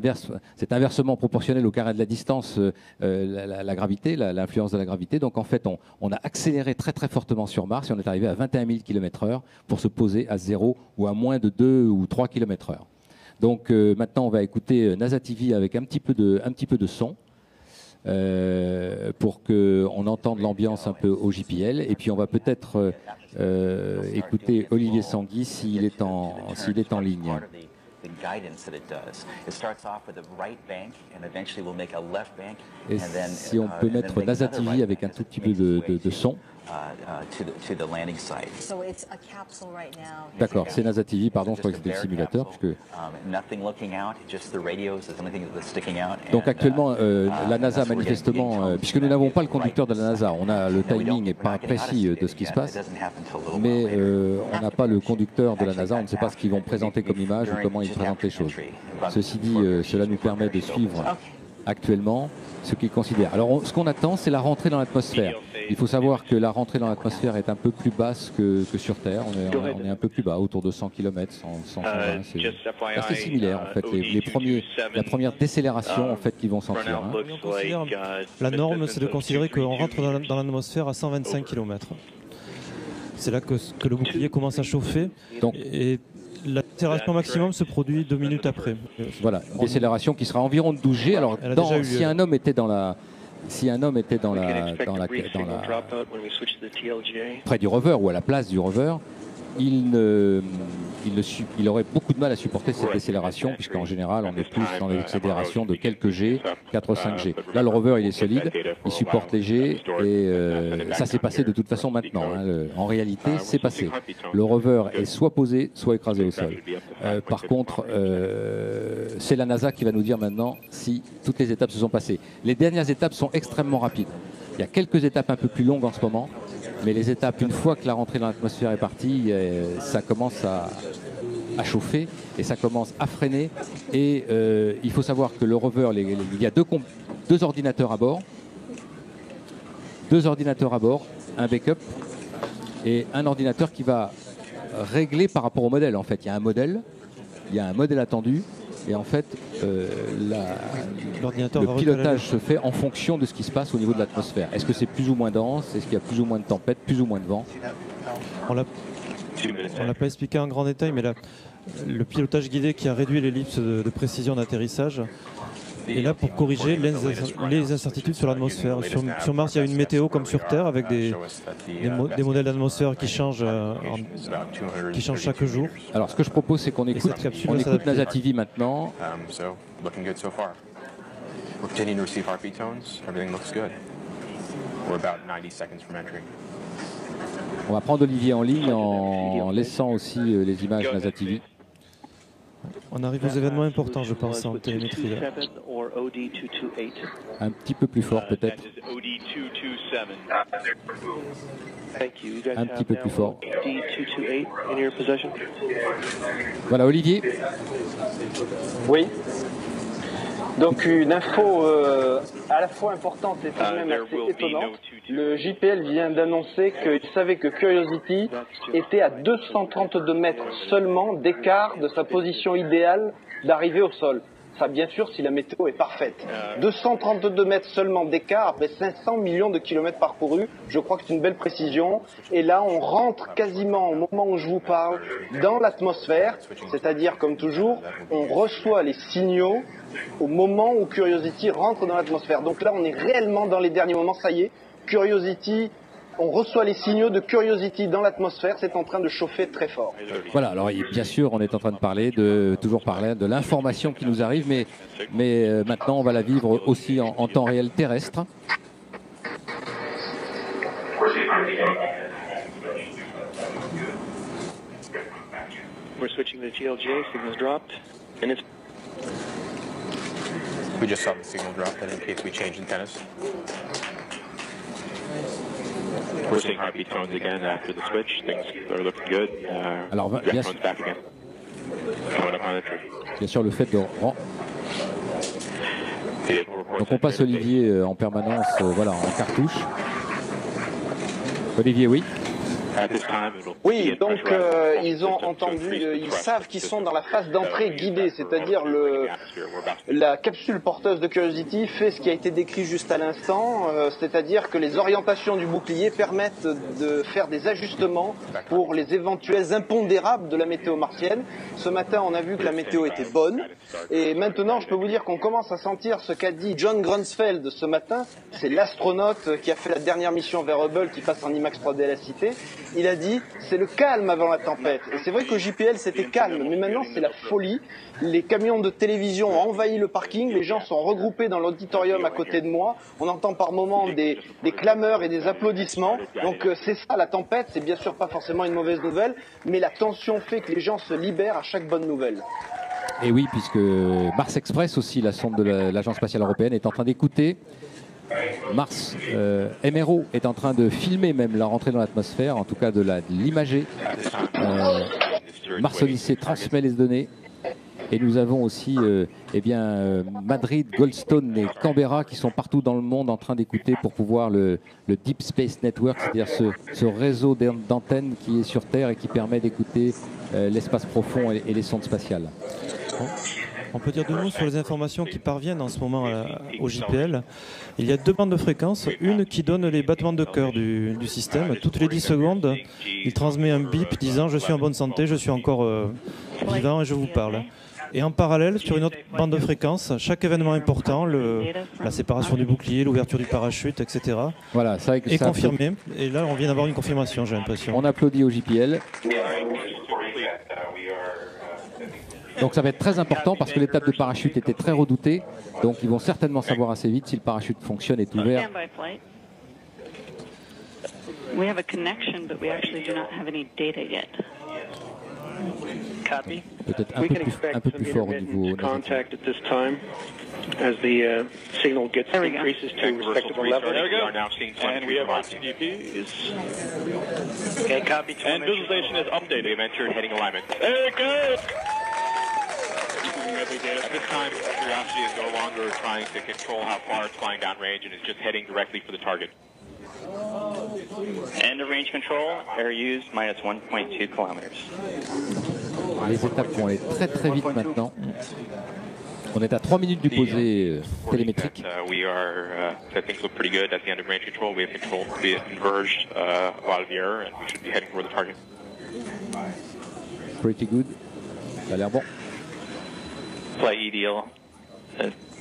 C'est inversement proportionnel au carré de la distance, la gravité, l'influence de la gravité. Donc, en fait, on a accéléré très très fortement sur Mars et on est arrivé à 21 000 km/h pour se poser à 0 ou à moins de 2 ou 3 km/h. Donc maintenant, on va écouter NASA TV avec un petit peu de son pour qu'on entende l'ambiance un peu au JPL. Et puis on va peut-être écouter Olivier Sanguy s'il est en ligne. Et si on peut mettre NASA TV avec un tout petit peu de son. D'accord, c'est NASA TV, pardon, je crois que c'était le simulateur. Donc actuellement, la NASA manifestement, puisque nous n'avons pas le conducteur de la NASA, on a le timing n'est pas précis de ce qui se passe, mais on n'a pas le conducteur de la NASA, on ne sait pas ce qu'ils vont présenter comme image ou comment ils présentent les choses. Ceci dit, cela nous permet de suivre actuellement ce qu'ils considèrent. Alors ce qu'on attend, c'est la rentrée dans l'atmosphère. Il faut savoir que la rentrée dans l'atmosphère est un peu plus basse que sur Terre. On est un peu plus bas, autour de 100 km, 120. C'est assez similaire en fait. La première décélération en fait qu'ils vont sentir. La norme, c'est de considérer qu'on rentre dans l'atmosphère à 125 km. C'est là que le bouclier commence à chauffer. Et la décélération maximum se produit 2 minutes après. Voilà, une décélération qui sera environ de 12 G. Alors, si un homme était près du rover ou à la place du rover, il aurait beaucoup de mal à supporter cette décélération, puisqu'en général, on est plus dans des accélérations de quelques G, 4-5 G. Là, le rover, il est solide, il supporte les G, et ça s'est passé de toute façon maintenant. En réalité, c'est passé. Le rover est soit posé, soit écrasé au sol. Par contre, c'est la NASA qui va nous dire maintenant si toutes les étapes se sont passées. Les dernières étapes sont extrêmement rapides. Il y a quelques étapes un peu plus longues en ce moment, mais les étapes, une fois que la rentrée dans l'atmosphère est partie, ça commence à chauffer et ça commence à freiner. Et il faut savoir que le rover, il y a deux ordinateurs à bord. Deux ordinateurs à bord, un backup et un ordinateur qui va régler par rapport au modèle. En fait, il y a un modèle attendu et en fait, le pilotage se fait en fonction de ce qui se passe au niveau de l'atmosphère. Est-ce que c'est plus ou moins dense? Est-ce qu'il y a plus ou moins de tempête, plus ou moins de vent? On l'a pas expliqué en grand détail, mais le pilotage guidé qui a réduit l'ellipse de précision d'atterrissage est là pour corriger les incertitudes sur l'atmosphère. Sur Mars, il y a une météo comme sur Terre avec des modèles d'atmosphère qui changent chaque jour. Alors, ce que je propose, c'est qu'on écoute NASA TV maintenant. On va prendre Olivier en ligne en laissant aussi les images NASA TV. On arrive aux événements importants, je pense, en télémétrie. Là. Un petit peu plus fort, peut-être. Un petit peu plus fort. Voilà, Olivier. Oui. Donc une info à la fois importante et tout de même assez étonnante. Le JPL vient d'annoncer qu'il savait que Curiosity était à 232 mètres seulement d'écart de sa position idéale d'arrivée au sol. Ça, bien sûr, si la météo est parfaite. 232 mètres seulement d'écart après 500 millions de kilomètres parcourus. Je crois que c'est une belle précision. Et là, on rentre quasiment au moment où je vous parle dans l'atmosphère. C'est-à-dire, comme toujours, on reçoit les signaux au moment où Curiosity rentre dans l'atmosphère. Donc là, on est réellement dans les derniers moments. Ça y est, Curiosity... On reçoit les signaux de Curiosity dans l'atmosphère, c'est en train de chauffer très fort. Voilà, alors bien sûr, on est en train de toujours parler de l'information qui nous arrive, mais maintenant on va la vivre aussi en temps réel terrestre. We're switching to GLJ, signals dropped, and it's... We just saw the signal drop, and in case we change antennas. We're seeing heartbeat tones again after the switch. Things are looking good. Alors, bien sûr, le fait de... Donc on passe Olivier en permanence, voilà, en cartouche. Olivier, oui. Oui, donc ils ont entendu, ils savent qu'ils sont dans la phase d'entrée guidée, c'est-à-dire la capsule porteuse de Curiosity fait ce qui a été décrit juste à l'instant, c'est-à-dire que les orientations du bouclier permettent de faire des ajustements pour les éventuels impondérables de la météo martienne. Ce matin, on a vu que la météo était bonne, et maintenant, je peux vous dire qu'on commence à sentir ce qu'a dit John Grunsfeld ce matin, c'est l'astronaute qui a fait la dernière mission vers Hubble, qui passe en IMAX 3D à la Cité. Il a dit, c'est le calme avant la tempête. Et c'est vrai qu'au JPL, c'était calme, mais maintenant, c'est la folie. Les camions de télévision ont envahi le parking, les gens sont regroupés dans l'auditorium à côté de moi. On entend par moments des clameurs et des applaudissements. Donc c'est ça, la tempête, c'est bien sûr pas forcément une mauvaise nouvelle, mais la tension fait que les gens se libèrent à chaque bonne nouvelle. Et oui, puisque Mars Express aussi, la sonde de l'Agence spatiale européenne, est en train d'écouter. Mars MRO est en train de filmer même la rentrée dans l'atmosphère, en tout cas de l'imager. Mars Odyssey transmet les données. Et nous avons aussi Madrid, Goldstone et Canberra qui sont partout dans le monde en train d'écouter pour pouvoir le Deep Space Network, c'est-à-dire ce réseau d'antennes qui est sur Terre et qui permet d'écouter l'espace profond et les sondes spatiales. On peut dire deux mots sur les informations qui parviennent en ce moment au JPL. Il y a deux bandes de fréquences, une qui donne les battements de cœur du système. Toutes les 10 secondes, il transmet un bip disant « Je suis en bonne santé, je suis encore vivant et je vous parle ». Et en parallèle, sur une autre bande de fréquences, chaque événement important, la séparation du bouclier, l'ouverture du parachute, etc. Voilà, ça est confirmé. Et là, on vient d'avoir une confirmation, j'ai l'impression. On applaudit au JPL. Donc ça va être très important parce que l'étape de parachute était très redoutée. Donc ils vont certainement savoir assez vite si le parachute fonctionne et est ouvert. Peut-être un peu plus fort au niveau. as the signal gets increases to respectable levels. There we go. We are now seeing and we have RCDPs. Okay, copy. And visualization is updated. We've entered heading alignment. There it goes! At this time, Curiosity is no longer trying to control how far it's flying downrange and is just heading directly for the target. End of range control, air used, minus 1.2 kilometers. Les étapes vont aller très très vite maintenant. On est à 3 minutes du posé télémétrique. Things look pretty good at the end of range control. We have converged a lot of the error and we should be heading for the target. Pretty good. Ça a l'air bon. Flight EDL,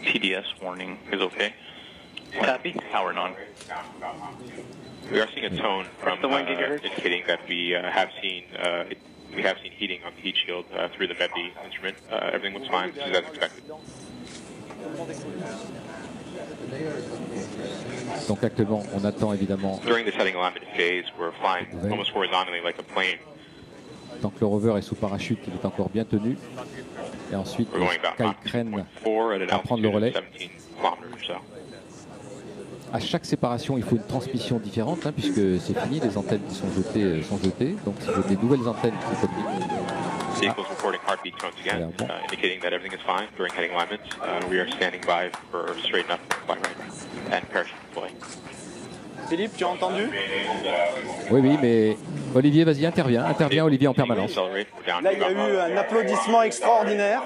TDS warning is okay. Copy. Power on. We are seeing a tone from indicating that we have seen heating on the heat shield through the MEBD instrument. Everything looks fine. This is as expected. Donc actuellement, on attend évidemment. During this heading alignment phase, we're flying almost horizontally like a plane. Tant que le rover est sous parachute, il est encore bien tenu. Et ensuite, le Skycrane va prendre le relais. À chaque séparation, il faut une transmission différente, hein, puisque c'est fini, les antennes qui sont jetées. Donc, il faut des nouvelles antennes qui communiquent. Vehicles reporting heartbeat tones again, indicating that everything is fine during heading alignment. We are standing by for straighten up, fly right, and parachute deploy. Philippe, tu as entendu? Oui, mais Olivier, vas-y, interviens Olivier en permanence. Là, il y a eu un applaudissement extraordinaire.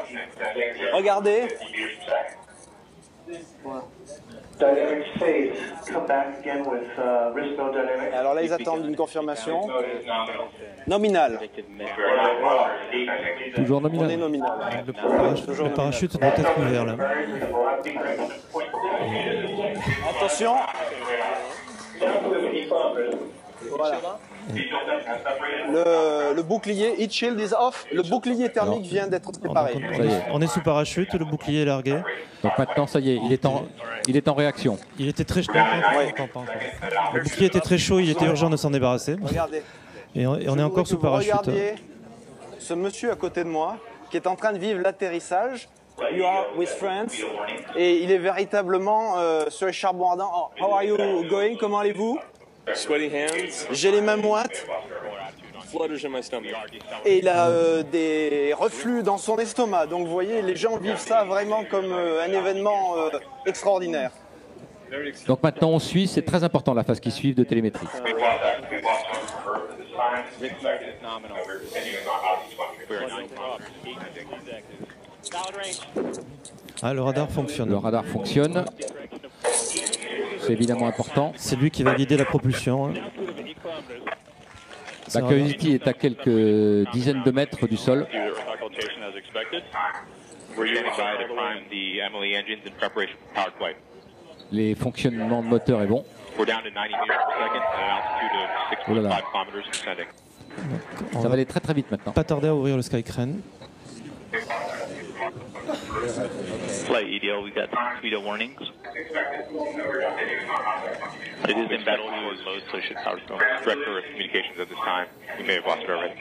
Regardez. Voilà. Alors là, ils attendent une confirmation nominale. Toujours nominal. On est nominal. Le parachute doit être ouvert là. Attention. Voilà. Le bouclier, heat shield is off. Le bouclier thermique vient d'être préparé. On est sous parachute, le bouclier est largué. Donc maintenant, ça y est, il est en réaction. Il était très chaud. Le bouclier était très chaud, il était urgent de s'en débarrasser. Regardez. Et on est encore sous parachute. Regardez ce monsieur à côté de moi qui est en train de vivre l'atterrissage. You are with friends. Et il est véritablement sur les charbons ardents. Oh, how are you going? Comment allez-vous? Sweaty hands. J'ai les mains moites. Flutters in my stomach. Et il a des reflux dans son estomac. Donc vous voyez, les gens vivent ça vraiment comme un événement extraordinaire. Donc maintenant on suit, c'est très important la phase qui suit de télémétrie. Ah, le radar fonctionne. Le radar fonctionne. C'est évidemment important. C'est lui qui va guider la propulsion. La Curiosity est à quelques dizaines de mètres du sol. Les fonctionnements de moteur est bon. Oh là là. Ça va aller très très vite maintenant. Pas tarder à ouvrir le Skycrane. Flight EDL, we got speedo warnings. It is in battle mode, so it should power stone. Director of communications at this time. We may have lost it already.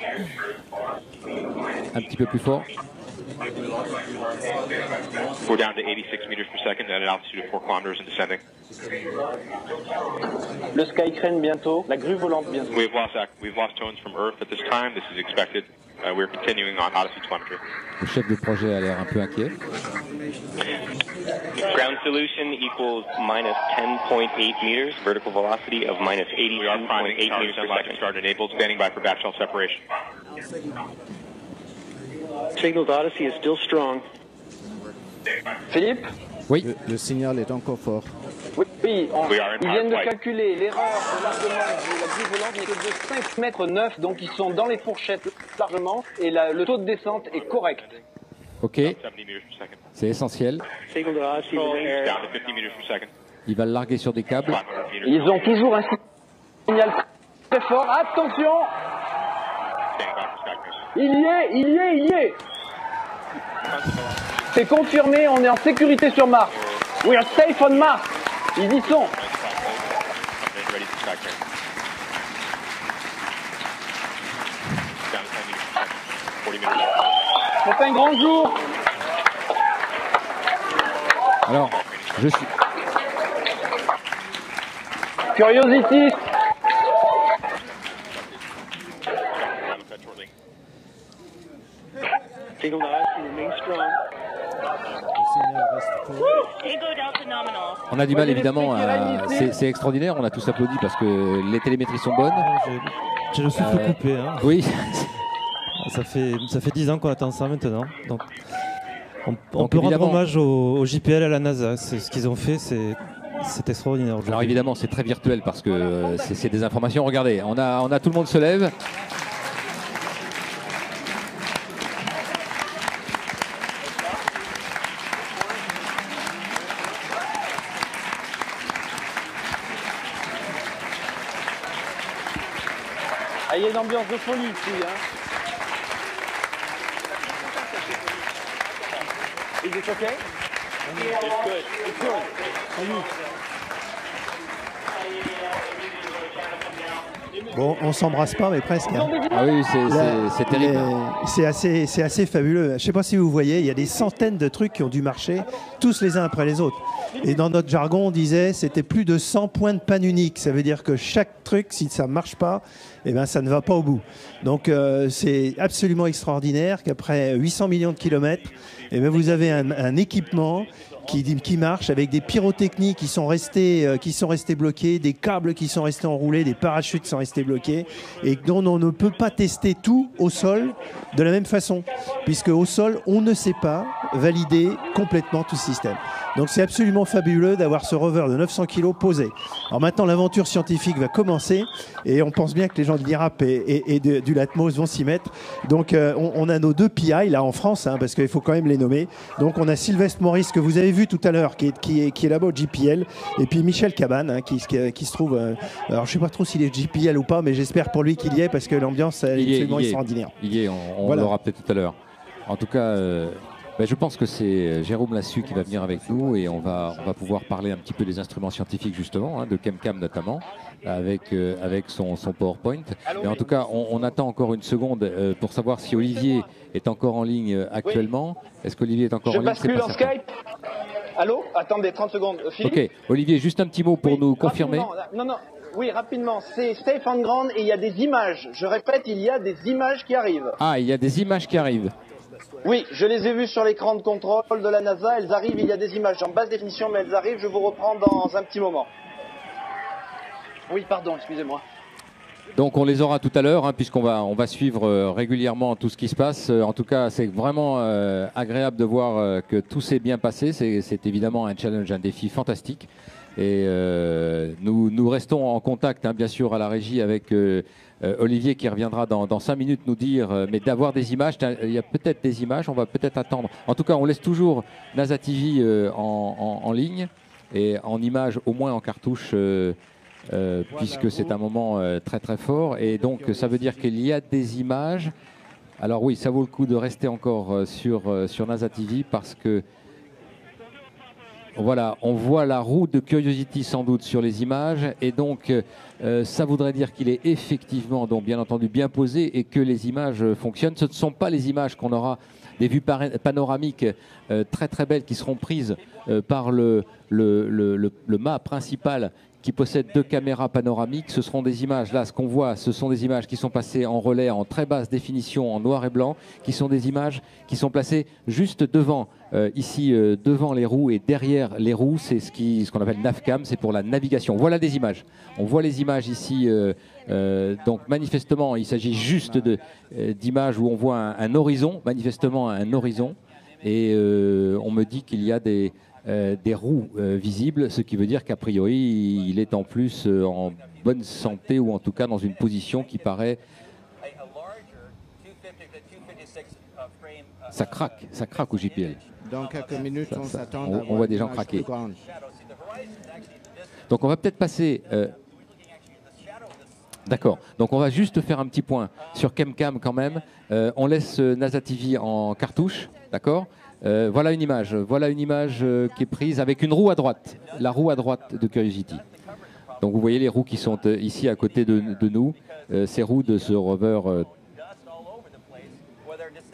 Un petit peu plus fort. We're down to 86 meters per second at an altitude of 4 kilometers and descending. Le Skycrane bientôt, la grue volante bientôt. We've lost tones from Earth at this time. This is expected. We're continuing on Odyssey telemetry. Le chef de projet a l'air un peu inquiet. Ground solution equals minus 10.8 meters, vertical velocity of minus 82.8 meters per second. Start enabled, standing by for backshell separation. Signal to Odyssey is still strong. Philippe? Oui. Le signal est encore fort. Oui, ils viennent de calculer l'erreur de largement de la grue volante n'est que de 5 mètres 9, donc ils sont dans les fourchettes largement, et le taux de descente est correct. Ok, c'est essentiel. Il va le larguer sur des câbles. Ils ont toujours un signal très fort. Attention! Il y est! C'est confirmé, on est en sécurité sur Mars. We are safe on Mars. Ils y sont. C'est un grand jour. Alors, je suis... Curiosity. Signal remain strong. On a du mal évidemment, c'est extraordinaire, on a tous applaudi parce que les télémétries sont bonnes. J'ai le souffle coupé. Hein. Oui. Ça fait 10 ans qu'on attend ça maintenant. Donc, on peut rendre hommage au JPL, à la NASA. Ce qu'ils ont fait, c'est extraordinaire. Alors évidemment, c'est très virtuel parce que c'est des informations. Regardez, on a tout le monde se lève. Il y a une ambiance de folie ici. Hein. Is it okay? It's good. It's good. Bon, on s'embrasse pas, mais presque. Hein. Ah oui, c'est terrible. C'est assez fabuleux. Je ne sais pas si vous voyez, il y a des centaines de trucs qui ont dû marcher, tous les uns après les autres. Et dans notre jargon, on disait c'était plus de 100 points de panne unique. Ça veut dire que chaque truc, si ça ne marche pas, eh ben, ça ne va pas au bout. Donc c'est absolument extraordinaire qu'après 800 millions de kilomètres, eh ben, vous avez un équipement qui marche avec des pyrotechnies qui sont restés bloqués, des câbles qui sont restés enroulés, des parachutes qui sont restés bloqués et dont on ne peut pas tester tout au sol de la même façon, puisque au sol, on ne sait pas valider complètement tout ce système. Donc c'est absolument fabuleux d'avoir ce rover de 900 kg posé. Alors maintenant, l'aventure scientifique va commencer et on pense bien que les gens de l'IRAP et du LATMOS vont s'y mettre. Donc on a nos deux PI là en France, hein, parce qu'il faut quand même les nommer. Donc on a Sylvestre Maurice que vous avez vu tout à l'heure, qui est là-bas au JPL, et puis Michel Cabane, hein, qui se trouve... alors je ne sais pas trop s'il est JPL ou pas, mais j'espère pour lui qu'il y est, parce que l'ambiance est absolument extraordinaire. Il y est, on l'aura peut-être tout à l'heure. En tout cas... je pense que c'est Jérôme Lassus qui va venir avec nous et on va pouvoir parler un petit peu des instruments scientifiques justement, hein, de ChemCam notamment, avec son PowerPoint. Mais en tout cas, on attend encore une seconde pour savoir si Olivier est encore en ligne actuellement. Oui. Est-ce qu'Olivier est encore en ligne? Je bascule en Skype. Allô? Attendez, 30 secondes. Philippe? Ok, Olivier, juste un petit mot pour nous confirmer. Non. Oui, rapidement, c'est safe and ground et il y a des images. Je répète, il y a des images qui arrivent. Ah, il y a des images qui arrivent. Oui, je les ai vues sur l'écran de contrôle de la NASA. Elles arrivent, il y a des images en basse définition, mais elles arrivent. Je vous reprends dans un petit moment. Oui, pardon, excusez-moi. Donc on les aura tout à l'heure, hein, puisqu'on va suivre régulièrement tout ce qui se passe. En tout cas, c'est vraiment agréable de voir que tout s'est bien passé. C'est évidemment un challenge, un défi fantastique. Et nous restons en contact, hein, bien sûr, à la régie avec Olivier qui reviendra dans 5 minutes nous dire, mais d'avoir des images, il y a peut-être des images, on va peut-être attendre. En tout cas, on laisse toujours NASA TV en ligne et en images, au moins en cartouche, puisque c'est un moment très très fort. Et donc, ça veut dire qu'il y a des images. Alors oui, ça vaut le coup de rester encore sur NASA TV parce que voilà, on voit la roue de Curiosity sans doute sur les images et donc ça voudrait dire qu'il est effectivement, donc bien entendu, bien posé et que les images fonctionnent. Ce ne sont pas les images qu'on aura des vues panoramiques très très belles qui seront prises par le mât principal qui possède 2 caméras panoramiques. Ce seront des images, là ce qu'on voit, ce sont des images qui sont passées en relais en très basse définition, en noir et blanc, qui sont des images qui sont placées juste devant, ici devant les roues et derrière les roues, c'est ce qu'on appelle NavCam, c'est pour la navigation. Voilà des images. On voit les images ici, donc manifestement il s'agit juste d'images où on voit un horizon, manifestement un horizon, et on me dit qu'il y a des roues visibles, ce qui veut dire qu'a priori il est en plus en bonne santé ou en tout cas dans une position qui paraît... Ça craque au JPL. Dans quelques minutes, on voit des gens craquer. Donc on va peut-être passer... D'accord, donc on va juste faire un petit point sur ChemCam quand même. On laisse NASA TV en cartouche, d'accord ? Voilà une image qui est prise avec une roue à droite, la roue à droite de Curiosity. Donc vous voyez les roues qui sont ici à côté de nous, ces roues de ce rover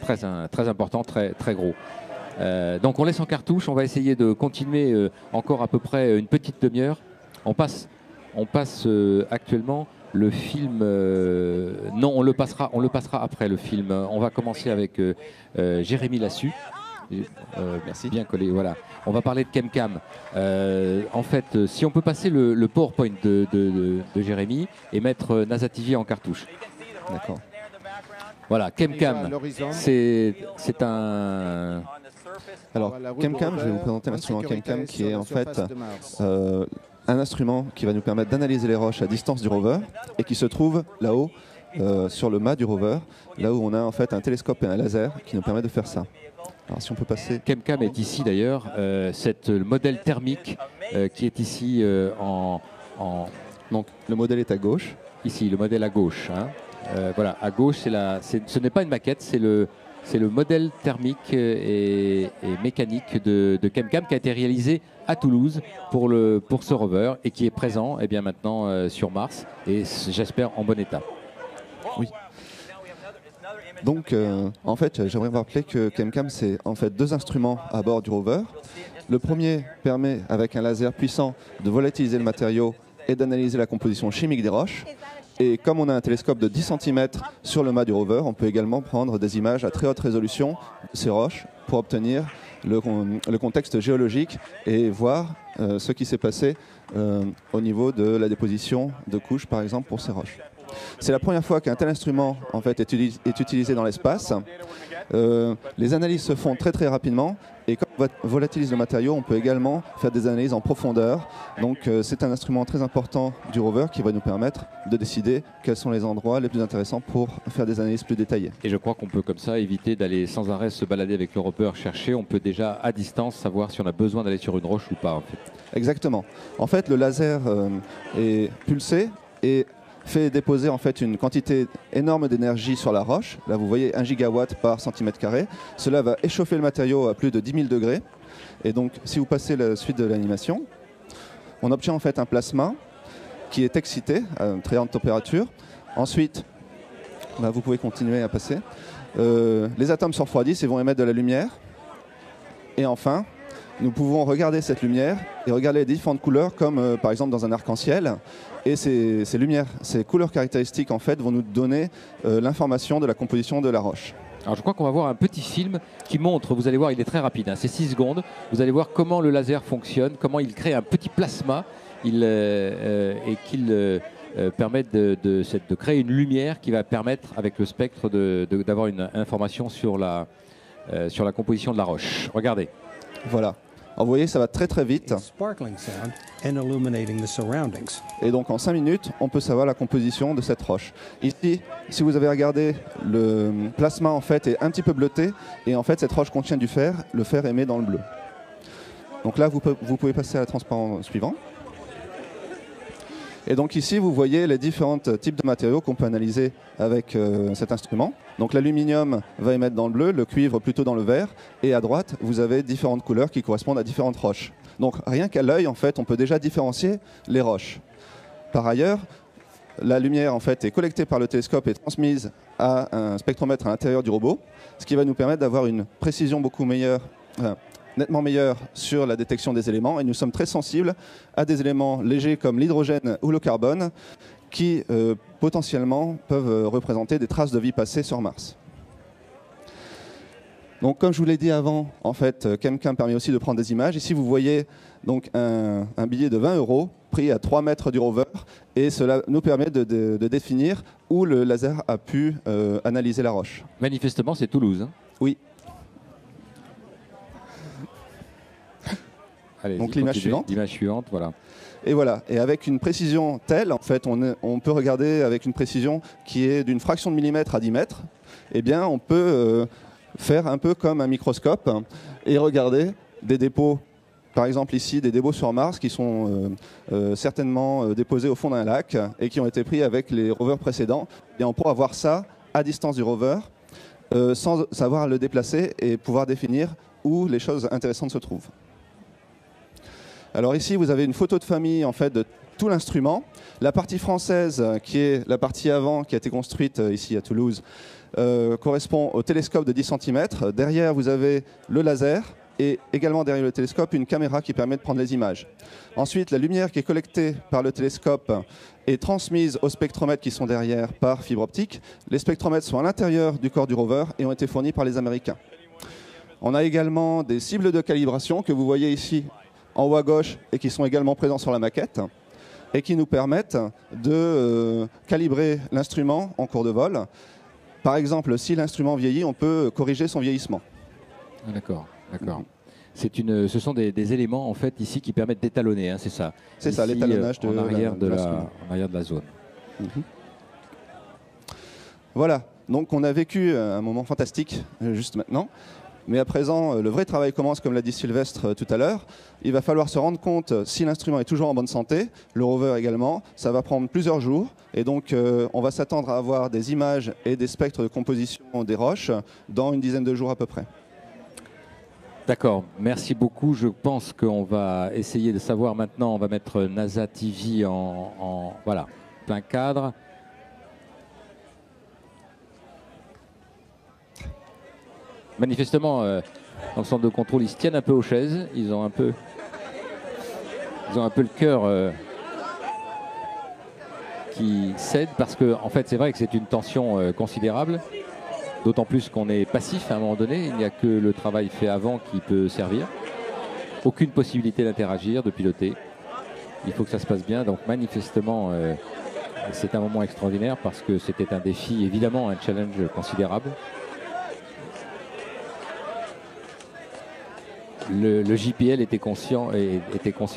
très important, très gros. Donc on laisse en cartouche, on va essayer de continuer encore à peu près une petite demi-heure. On passe actuellement le film. Non, on le passera après le film. On va commencer avec Jérémy Lassus. Merci. Bien collé, voilà. On va parler de ChemCam. En fait, si on peut passer le PowerPoint de Jérémy et mettre NASA TV en cartouche. D'accord. Voilà, ChemCam, c'est un... Alors, ChemCam, je vais vous présenter l'instrument ChemCam qui est en fait un instrument qui va nous permettre d'analyser les roches à distance du rover et qui se trouve là-haut sur le mât du rover, là où on a en fait un télescope et un laser qui nous permettent de faire ça. Alors si on peut passer... ChemCam est ici d'ailleurs, c'est le modèle thermique qui est ici Donc le modèle est à gauche. Ici, le modèle à gauche. Hein. Voilà, à gauche, ce n'est pas une maquette, c'est le modèle thermique et mécanique de ChemCam qui a été réalisé à Toulouse pour ce rover et qui est présent maintenant sur Mars et j'espère en bon état. Oui. Donc, en fait, j'aimerais vous rappeler que ChemCam, c'est en fait 2 instruments à bord du rover. Le premier permet, avec un laser puissant, de volatiliser le matériau et d'analyser la composition chimique des roches. Et comme on a un télescope de 10 cm sur le mât du rover, on peut également prendre des images à très haute résolution de ces roches pour obtenir le contexte géologique et voir ce qui s'est passé au niveau de la déposition de couches, par exemple, pour ces roches. C'est la première fois qu'un tel instrument en fait, est utilisé dans l'espace. Les analyses se font très très rapidement et quand on volatilise le matériau, on peut également faire des analyses en profondeur. Donc c'est un instrument très important du rover qui va nous permettre de décider quels sont les endroits les plus intéressants pour faire des analyses plus détaillées. Et je crois qu'on peut comme ça éviter d'aller sans arrêt se balader avec le rover, chercher. On peut déjà à distance savoir si on a besoin d'aller sur une roche ou pas. En fait. Exactement. En fait, le laser est pulsé et fait déposer en fait une quantité énorme d'énergie sur la roche. Là, vous voyez 1 gigawatt par centimètre carré. Cela va échauffer le matériau à plus de 10 000 degrés. Et donc, si vous passez la suite de l'animation, on obtient en fait un plasma qui est excité à une très haute température. Ensuite, vous pouvez continuer à passer. Les atomes se refroidissent et vont émettre de la lumière. Et enfin, nous pouvons regarder cette lumière et regarder les différentes couleurs comme par exemple dans un arc-en-ciel. Et ces lumières, ces couleurs caractéristiques en fait vont nous donner l'information de la composition de la roche. Alors je crois qu'on va voir un petit film qui montre, vous allez voir, il est très rapide, hein, c'est 6 secondes. Vous allez voir comment le laser fonctionne, comment il crée un petit plasma et qu'il permet de créer une lumière qui va permettre avec le spectre d'avoir une information sur la composition de la roche. Regardez. Voilà. Alors vous voyez, ça va très très vite. Et donc en 5 minutes, on peut savoir la composition de cette roche. Ici, si vous avez regardé, le plasma en fait est un petit peu bleuté et en fait cette roche contient du fer. Le fer émet dans le bleu. Donc là, vous pouvez passer à la transparent suivant. Et donc ici, vous voyez les différents types de matériaux qu'on peut analyser avec cet instrument. Donc l'aluminium va émettre dans le bleu, le cuivre plutôt dans le vert, et à droite, vous avez différentes couleurs qui correspondent à différentes roches. Donc rien qu'à l'œil, en fait, on peut déjà différencier les roches. Par ailleurs, la lumière en fait est collectée par le télescope et transmise à un spectromètre à l'intérieur du robot, ce qui va nous permettre d'avoir une précision beaucoup meilleure. Nettement meilleure sur la détection des éléments et nous sommes très sensibles à des éléments légers comme l'hydrogène ou le carbone qui potentiellement peuvent représenter des traces de vie passée sur Mars. Donc comme je vous l'ai dit avant, en fait, ChemCam permet aussi de prendre des images. Ici vous voyez donc un billet de 20 € pris à 3 mètres du rover et cela nous permet de définir où le laser a pu analyser la roche. Manifestement c'est Toulouse. Hein. Oui. Donc l'image suivante. L'image suivante, voilà. Et voilà. Et avec une précision telle, en fait, on peut regarder avec une précision qui est d'une fraction de millimètre à 10 mètres. Eh bien, on peut faire un peu comme un microscope et regarder des dépôts. Par exemple ici, des dépôts sur Mars qui sont certainement déposés au fond d'un lac et qui ont été pris avec les rovers précédents. Et on pourra voir ça à distance du rover sans savoir le déplacer et pouvoir définir où les choses intéressantes se trouvent. Alors ici, vous avez une photo de famille en fait, de tout l'instrument. La partie française, qui est la partie avant, qui a été construite ici à Toulouse, correspond au télescope de 10 cm. Derrière, vous avez le laser et également derrière le télescope, une caméra qui permet de prendre les images. Ensuite, la lumière qui est collectée par le télescope est transmise aux spectromètres qui sont derrière par fibre optique. Les spectromètres sont à l'intérieur du corps du rover et ont été fournis par les Américains. On a également des cibles de calibration que vous voyez ici en haut à gauche et qui sont également présents sur la maquette et qui nous permettent de calibrer l'instrument en cours de vol. Par exemple, si l'instrument vieillit, on peut corriger son vieillissement. D'accord, d'accord. Ce sont des éléments en fait ici qui permettent d'étalonner, hein, c'est ça. C'est ça, l'étalonnage en arrière de la zone. Voilà, donc on a vécu un moment fantastique juste maintenant. Mais à présent, le vrai travail commence, comme l'a dit Sylvestre tout à l'heure. Il va falloir se rendre compte si l'instrument est toujours en bonne santé, le rover également. Ça va prendre plusieurs jours. Et donc, on va s'attendre à avoir des images et des spectres de composition des roches dans une dizaine de jours à peu près. D'accord, merci beaucoup. Je pense qu'on va essayer de savoir maintenant. On va mettre NASA TV en voilà, plein cadre. Manifestement, dans le centre de contrôle, ils se tiennent un peu aux chaises. Ils ont un peu le cœur qui cède parce que, en fait, c'est vrai que c'est une tension considérable. D'autant plus qu'on est passif à un moment donné. Il n'y a que le travail fait avant qui peut servir. Aucune possibilité d'interagir, de piloter. Il faut que ça se passe bien. Donc, manifestement, c'est un moment extraordinaire parce que c'était un défi, évidemment, un challenge considérable. Le JPL était conscient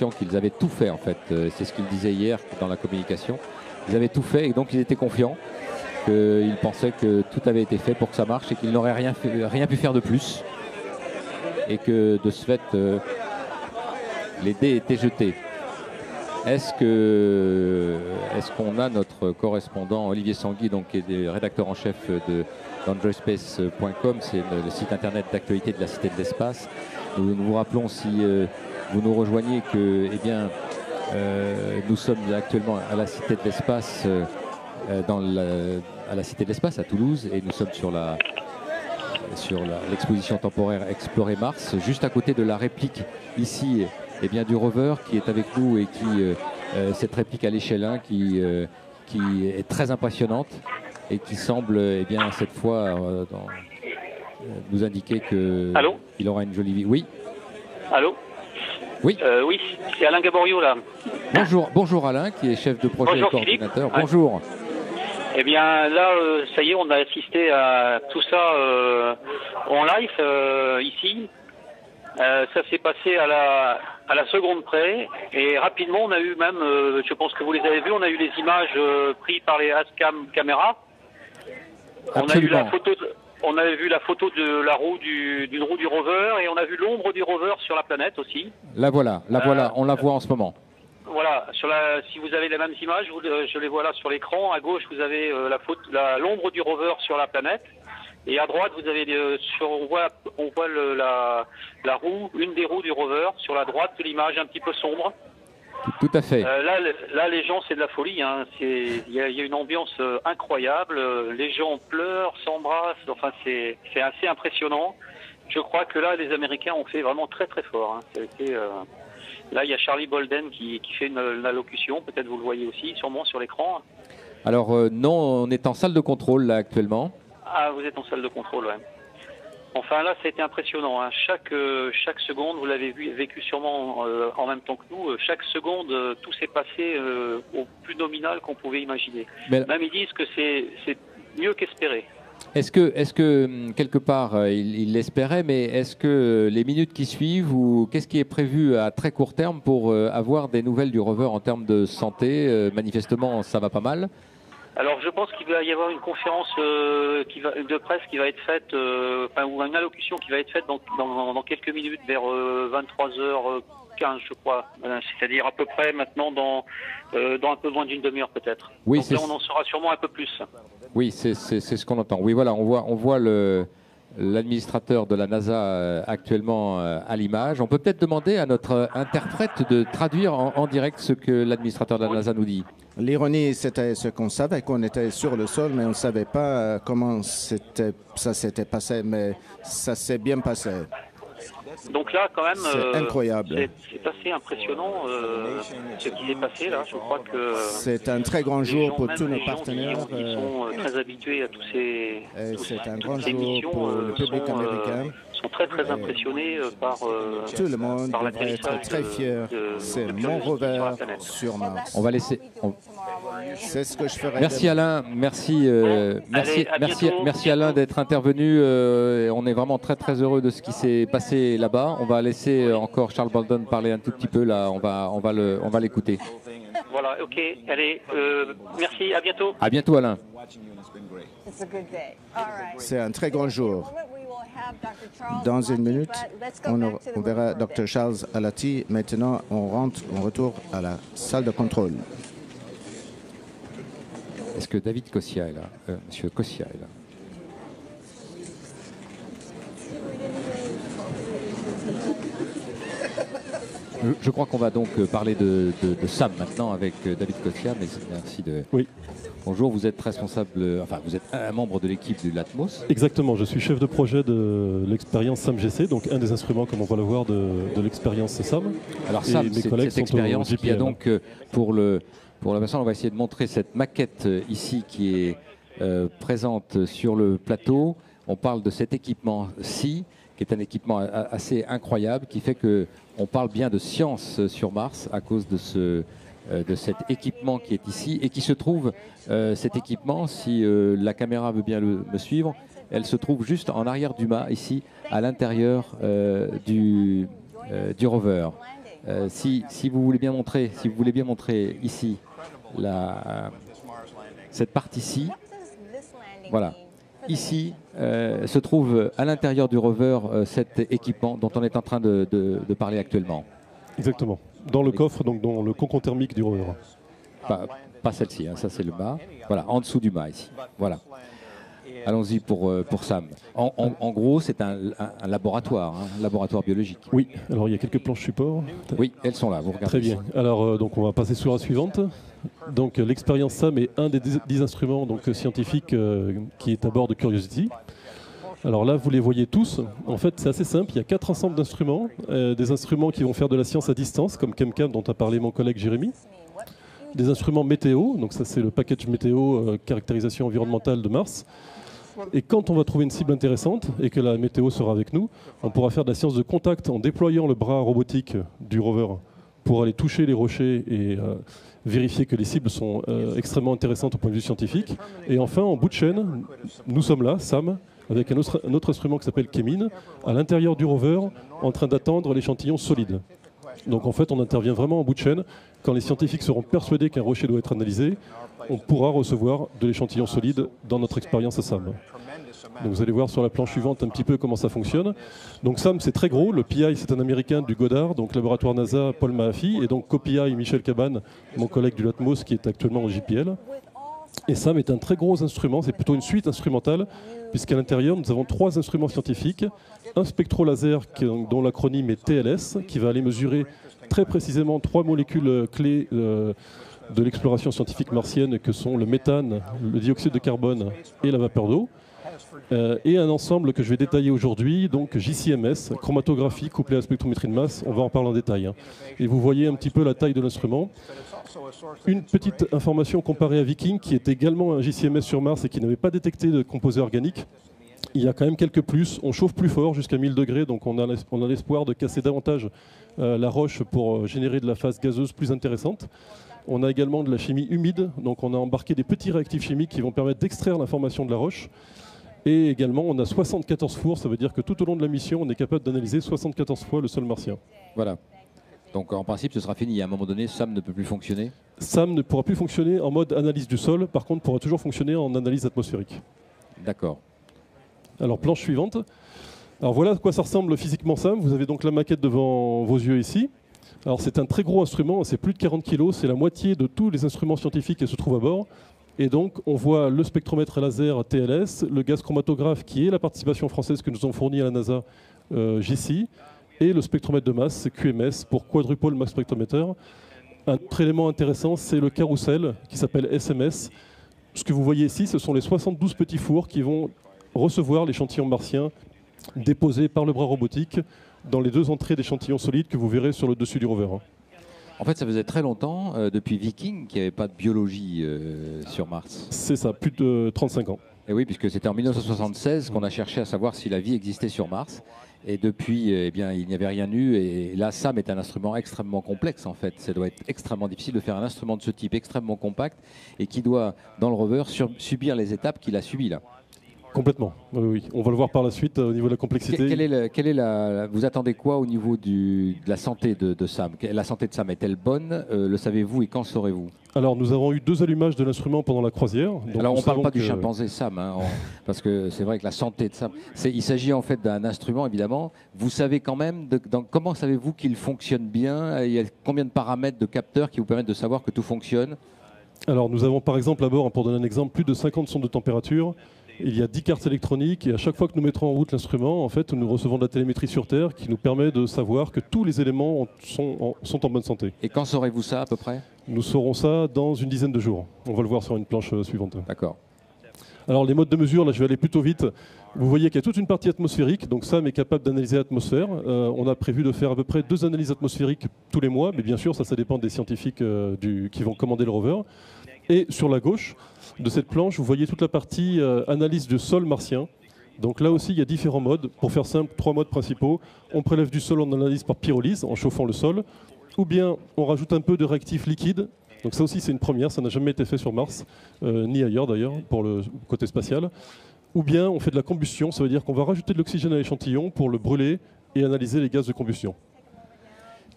qu'ils avaient tout fait en fait. C'est ce qu'ils disaient hier dans la communication. Ils avaient tout fait et donc ils étaient confiants. Qu'ils pensaient que tout avait été fait pour que ça marche et qu'ils n'auraient rien pu faire de plus. Et que de ce fait, les dés étaient jetés. Est-ce qu'on a notre correspondant Olivier Sanguy, donc, qui est rédacteur en chef d'EnjoySpace.com, c'est le site internet d'actualité de la Cité de l'Espace. Nous vous rappelons, si vous nous rejoignez, que nous sommes actuellement à la Cité de l'Espace, à la Cité de l'Espace à Toulouse, et nous sommes sur l'exposition temporaire Explorer Mars, juste à côté de la réplique ici du rover qui est avec nous et qui cette réplique à l'échelle 1 qui est très impressionnante et qui semble cette fois nous indiquer qu'il aura une jolie vie. Oui. Allô. Oui. Oui, c'est Alain Gaborio là. Bonjour Alain, qui est chef de projet et coordinateur. Philippe. Bonjour. Eh bien là, ça y est, on a assisté à tout ça en live ici. Ça s'est passé à la seconde près et rapidement on a eu même, je pense que vous les avez vus, on a eu les images prises par les Hascam caméras. On a vu la photo de la roue d'une roue du rover et on a vu l'ombre du rover sur la planète aussi. La voilà, on la voit en ce moment. Voilà, si vous avez les mêmes images, je les vois là sur l'écran. À gauche, vous avez l'ombre du rover sur la planète. Et à droite, vous avez on voit la roue, une des roues du rover sur la droite de l'image, un petit peu sombre. Tout à fait. Là, les gens, c'est de la folie. Hein. Il y a une ambiance incroyable. Les gens pleurent, s'embrassent. Enfin, c'est assez impressionnant. Je crois que là, les Américains ont fait vraiment très très fort. Hein. Là, il y a Charlie Bolden qui fait une allocution. Peut-être vous le voyez aussi, sûrement sur l'écran. Alors non, on est en salle de contrôle là actuellement. Ah, vous êtes en salle de contrôle, ouais. Enfin là, ça a été impressionnant. Hein. Chaque seconde, vous l'avez vécu sûrement en même temps que nous. Chaque seconde, tout s'est passé au plus nominal qu'on pouvait imaginer. Même ils disent que c'est mieux qu'espéré. Est-ce que quelque part il l'espérait, mais est-ce que les minutes qui suivent ou qu'est-ce qui est prévu à très court terme pour avoir des nouvelles du rover en termes de santé? Manifestement, ça va pas mal. Alors je pense qu'il va y avoir une conférence de presse qui va être faite, ou une allocution qui va être faite dans quelques minutes, vers 23h15 je crois. C'est-à-dire à peu près maintenant dans un peu moins d'une demi-heure peut-être. Oui, donc là on en saura sûrement un peu plus. Oui, c'est ce qu'on entend. Oui, voilà, on voit l'administrateur de la NASA actuellement à l'image. On peut peut-être demander à notre interprète de traduire en direct ce que l'administrateur de la NASA nous dit. L'ironie, c'était ce qu'on savait, qu'on était sur le sol, mais on ne savait pas comment ça s'était passé, mais ça s'est bien passé. Donc là, quand même, c'est incroyable. C'est assez impressionnant ce qui s'est passé là. Je crois que c'est un très grand jour pour tous nos partenaires. Qui sont très habitués à tous ces missions, pour le public américain. Sont très impressionnés par tout le monde devrait être très fier. C'est mon rover sur Mars. On va laisser. C'est ce que je ferai. Merci Alain, merci Alain d'être intervenu. On est vraiment très heureux de ce qui s'est passé là-bas. On va laisser encore Charles Bolden parler un tout petit peu là. On va l'écouter. Voilà, ok. Allez, merci. À bientôt. À bientôt Alain. C'est un très grand jour. Dans une minute, on verra Dr. Charles Alati. Maintenant, on retourne à la salle de contrôle. Est-ce que David Kossia est là Monsieur Kossia est là. Je crois qu'on va donc parler de SAM maintenant avec David Kossia. Mais merci de... Oui. Bonjour, vous êtes responsable, enfin vous êtes un membre de l'équipe du LATMOS. Exactement, je suis chef de projet de l'expérience SAM-GC, donc un des instruments, comme on va le voir, de l'expérience SAM. Alors SAM, c'est cette expérience qui a donc pour la personne, on va essayer de montrer cette maquette ici qui est présente sur le plateau. On parle de cet équipement-ci, qui est un équipement assez incroyable, qui fait qu'on parle bien de science sur Mars à cause de cet équipement qui est ici et qui se trouve, cet équipement, si la caméra veut bien me suivre, elle se trouve juste en arrière du mât, ici, à l'intérieur du rover. Si vous voulez bien montrer ici cette partie-ci, voilà. Ici se trouve à l'intérieur du rover cet équipement dont on est en train de parler actuellement. Exactement. Dans le coffre, donc dans le cocon thermique du rover. Pas celle-ci, hein, ça c'est le mât. Voilà, en dessous du mât ici. Voilà. Allons-y pour Sam. En gros, c'est un laboratoire, un laboratoire biologique. Oui, alors il y a quelques planches support. Oui, elles sont là, vous regardez. Très bien. Alors, donc on va passer sur la suivante. Donc l'expérience SAM est un des 10 instruments donc, scientifiques qui est à bord de Curiosity. Alors là, vous les voyez tous. En fait, c'est assez simple. Il y a 4 ensembles d'instruments. Des instruments qui vont faire de la science à distance, comme ChemCam dont a parlé mon collègue Jérémy. Des instruments météo, donc ça c'est le package météo, caractérisation environnementale de Mars. Et quand on va trouver une cible intéressante et que la météo sera avec nous, on pourra faire de la science de contact en déployant le bras robotique du rover pour aller toucher les rochers et vérifier que les cibles sont extrêmement intéressantes au point de vue scientifique. Et enfin, en bout de chaîne, nous sommes là, SAM, avec un autre instrument qui s'appelle Kemin, à l'intérieur du rover, en train d'attendre l'échantillon solide. Donc en fait, on intervient vraiment en bout de chaîne. Quand les scientifiques seront persuadés qu'un rocher doit être analysé, on pourra recevoir de l'échantillon solide dans notre expérience à SAM. Donc vous allez voir sur la planche suivante un petit peu comment ça fonctionne. Donc SAM, c'est très gros. Le PI, c'est un Américain du Goddard, donc laboratoire NASA, Paul Mahaffey, et donc co-PI, Michel Cabane, mon collègue du LATMOS, qui est actuellement au JPL. Et SAM est un très gros instrument, c'est plutôt une suite instrumentale, puisqu'à l'intérieur, nous avons 3 instruments scientifiques. Un spectrolaser dont l'acronyme est TLS, qui va aller mesurer très précisément 3 molécules clés de l'exploration scientifique martienne, que sont le méthane, le dioxyde de carbone et la vapeur d'eau. Et un ensemble que je vais détailler aujourd'hui, donc JCMS, chromatographie couplée à spectrométrie de masse, on va en parler en détail. Et vous voyez un petit peu la taille de l'instrument. Une petite information comparée à Viking, qui est également un JCMS sur Mars et qui n'avait pas détecté de composés organiques. Il y a quand même quelques plus. On chauffe plus fort jusqu'à 1000 degrés, donc on a l'espoir de casser davantage la roche pour générer de la phase gazeuse plus intéressante. On a également de la chimie humide, donc on a embarqué des petits réactifs chimiques qui vont permettre d'extraire l'information de la roche. Et également, on a 74 fours, ça veut dire que tout au long de la mission, on est capable d'analyser 74 fois le sol martien. Voilà. Donc en principe, ce sera fini. À un moment donné, SAM ne peut plus fonctionner. SAM ne pourra plus fonctionner en mode analyse du sol, par contre, pourra toujours fonctionner en analyse atmosphérique. D'accord. Alors, planche suivante. Alors voilà à quoi ça ressemble physiquement SAM. Vous avez donc la maquette devant vos yeux ici. Alors c'est un très gros instrument, c'est plus de 40 kg, c'est la moitié de tous les instruments scientifiques qui se trouvent à bord. Et donc, on voit le spectromètre laser TLS, le gaz chromatographe qui est la participation française que nous avons fournie à la NASA, JC, et le spectromètre de masse, QMS, pour Quadruple Mass Spectrometer. Un autre élément intéressant, c'est le carrousel qui s'appelle SMS. Ce que vous voyez ici, ce sont les 72 petits fours qui vont recevoir l'échantillon martien déposé par le bras robotique dans les 2 entrées d'échantillons solides que vous verrez sur le dessus du rover. En fait, ça faisait très longtemps, depuis Viking, qu'il n'y avait pas de biologie sur Mars. C'est ça, plus de 35 ans. Et oui, puisque c'était en 1976 qu'on a cherché à savoir si la vie existait sur Mars. Et depuis, eh bien, il n'y avait rien eu. Et là, SAM est un instrument extrêmement complexe, en fait. Ça doit être extrêmement difficile de faire un instrument de ce type extrêmement compact et qui doit, dans le rover, subir les étapes qu'il a subies là. Complètement, oui. On va le voir par la suite au niveau de la complexité. Vous attendez quoi au niveau de la santé de SAM? La santé de SAM est-elle bonne? Le savez-vous et quand saurez-vous? Alors, nous avons eu 2 allumages de l'instrument pendant la croisière. Donc alors, on ne parle pas du chimpanzé SAM, hein, parce que c'est vrai que la santé de SAM, il s'agit en fait d'un instrument, évidemment. Vous savez quand même, comment savez-vous qu'il fonctionne bien? Il y a combien de paramètres de capteurs qui vous permettent de savoir que tout fonctionne? Alors, nous avons par exemple à bord, pour donner un exemple, plus de 50 sondes de température. Il y a 10 cartes électroniques et à chaque fois que nous mettrons en route l'instrument, en fait, nous recevons de la télémétrie sur Terre qui nous permet de savoir que tous les éléments sont en bonne santé. Et quand saurez-vous ça à peu près? Nous saurons ça dans une dizaine de jours. On va le voir sur une planche suivante. D'accord. Alors les modes de mesure, là je vais aller plutôt vite. Vous voyez qu'il y a toute une partie atmosphérique, donc SAM est capable d'analyser l'atmosphère. On a prévu de faire à peu près 2 analyses atmosphériques tous les mois, mais bien sûr ça dépend des scientifiques qui vont commander le rover. Et sur la gauche de cette planche, vous voyez toute la partie analyse du sol martien. Donc là aussi, il y a différents modes. Pour faire simple, 3 modes principaux. On prélève du sol en analyse par pyrolyse, en chauffant le sol. Ou bien, on rajoute un peu de réactif liquide. Donc ça aussi, c'est une première. Ça n'a jamais été fait sur Mars, ni ailleurs d'ailleurs, pour le côté spatial. Ou bien, on fait de la combustion. Ça veut dire qu'on va rajouter de l'oxygène à l'échantillon pour le brûler et analyser les gaz de combustion.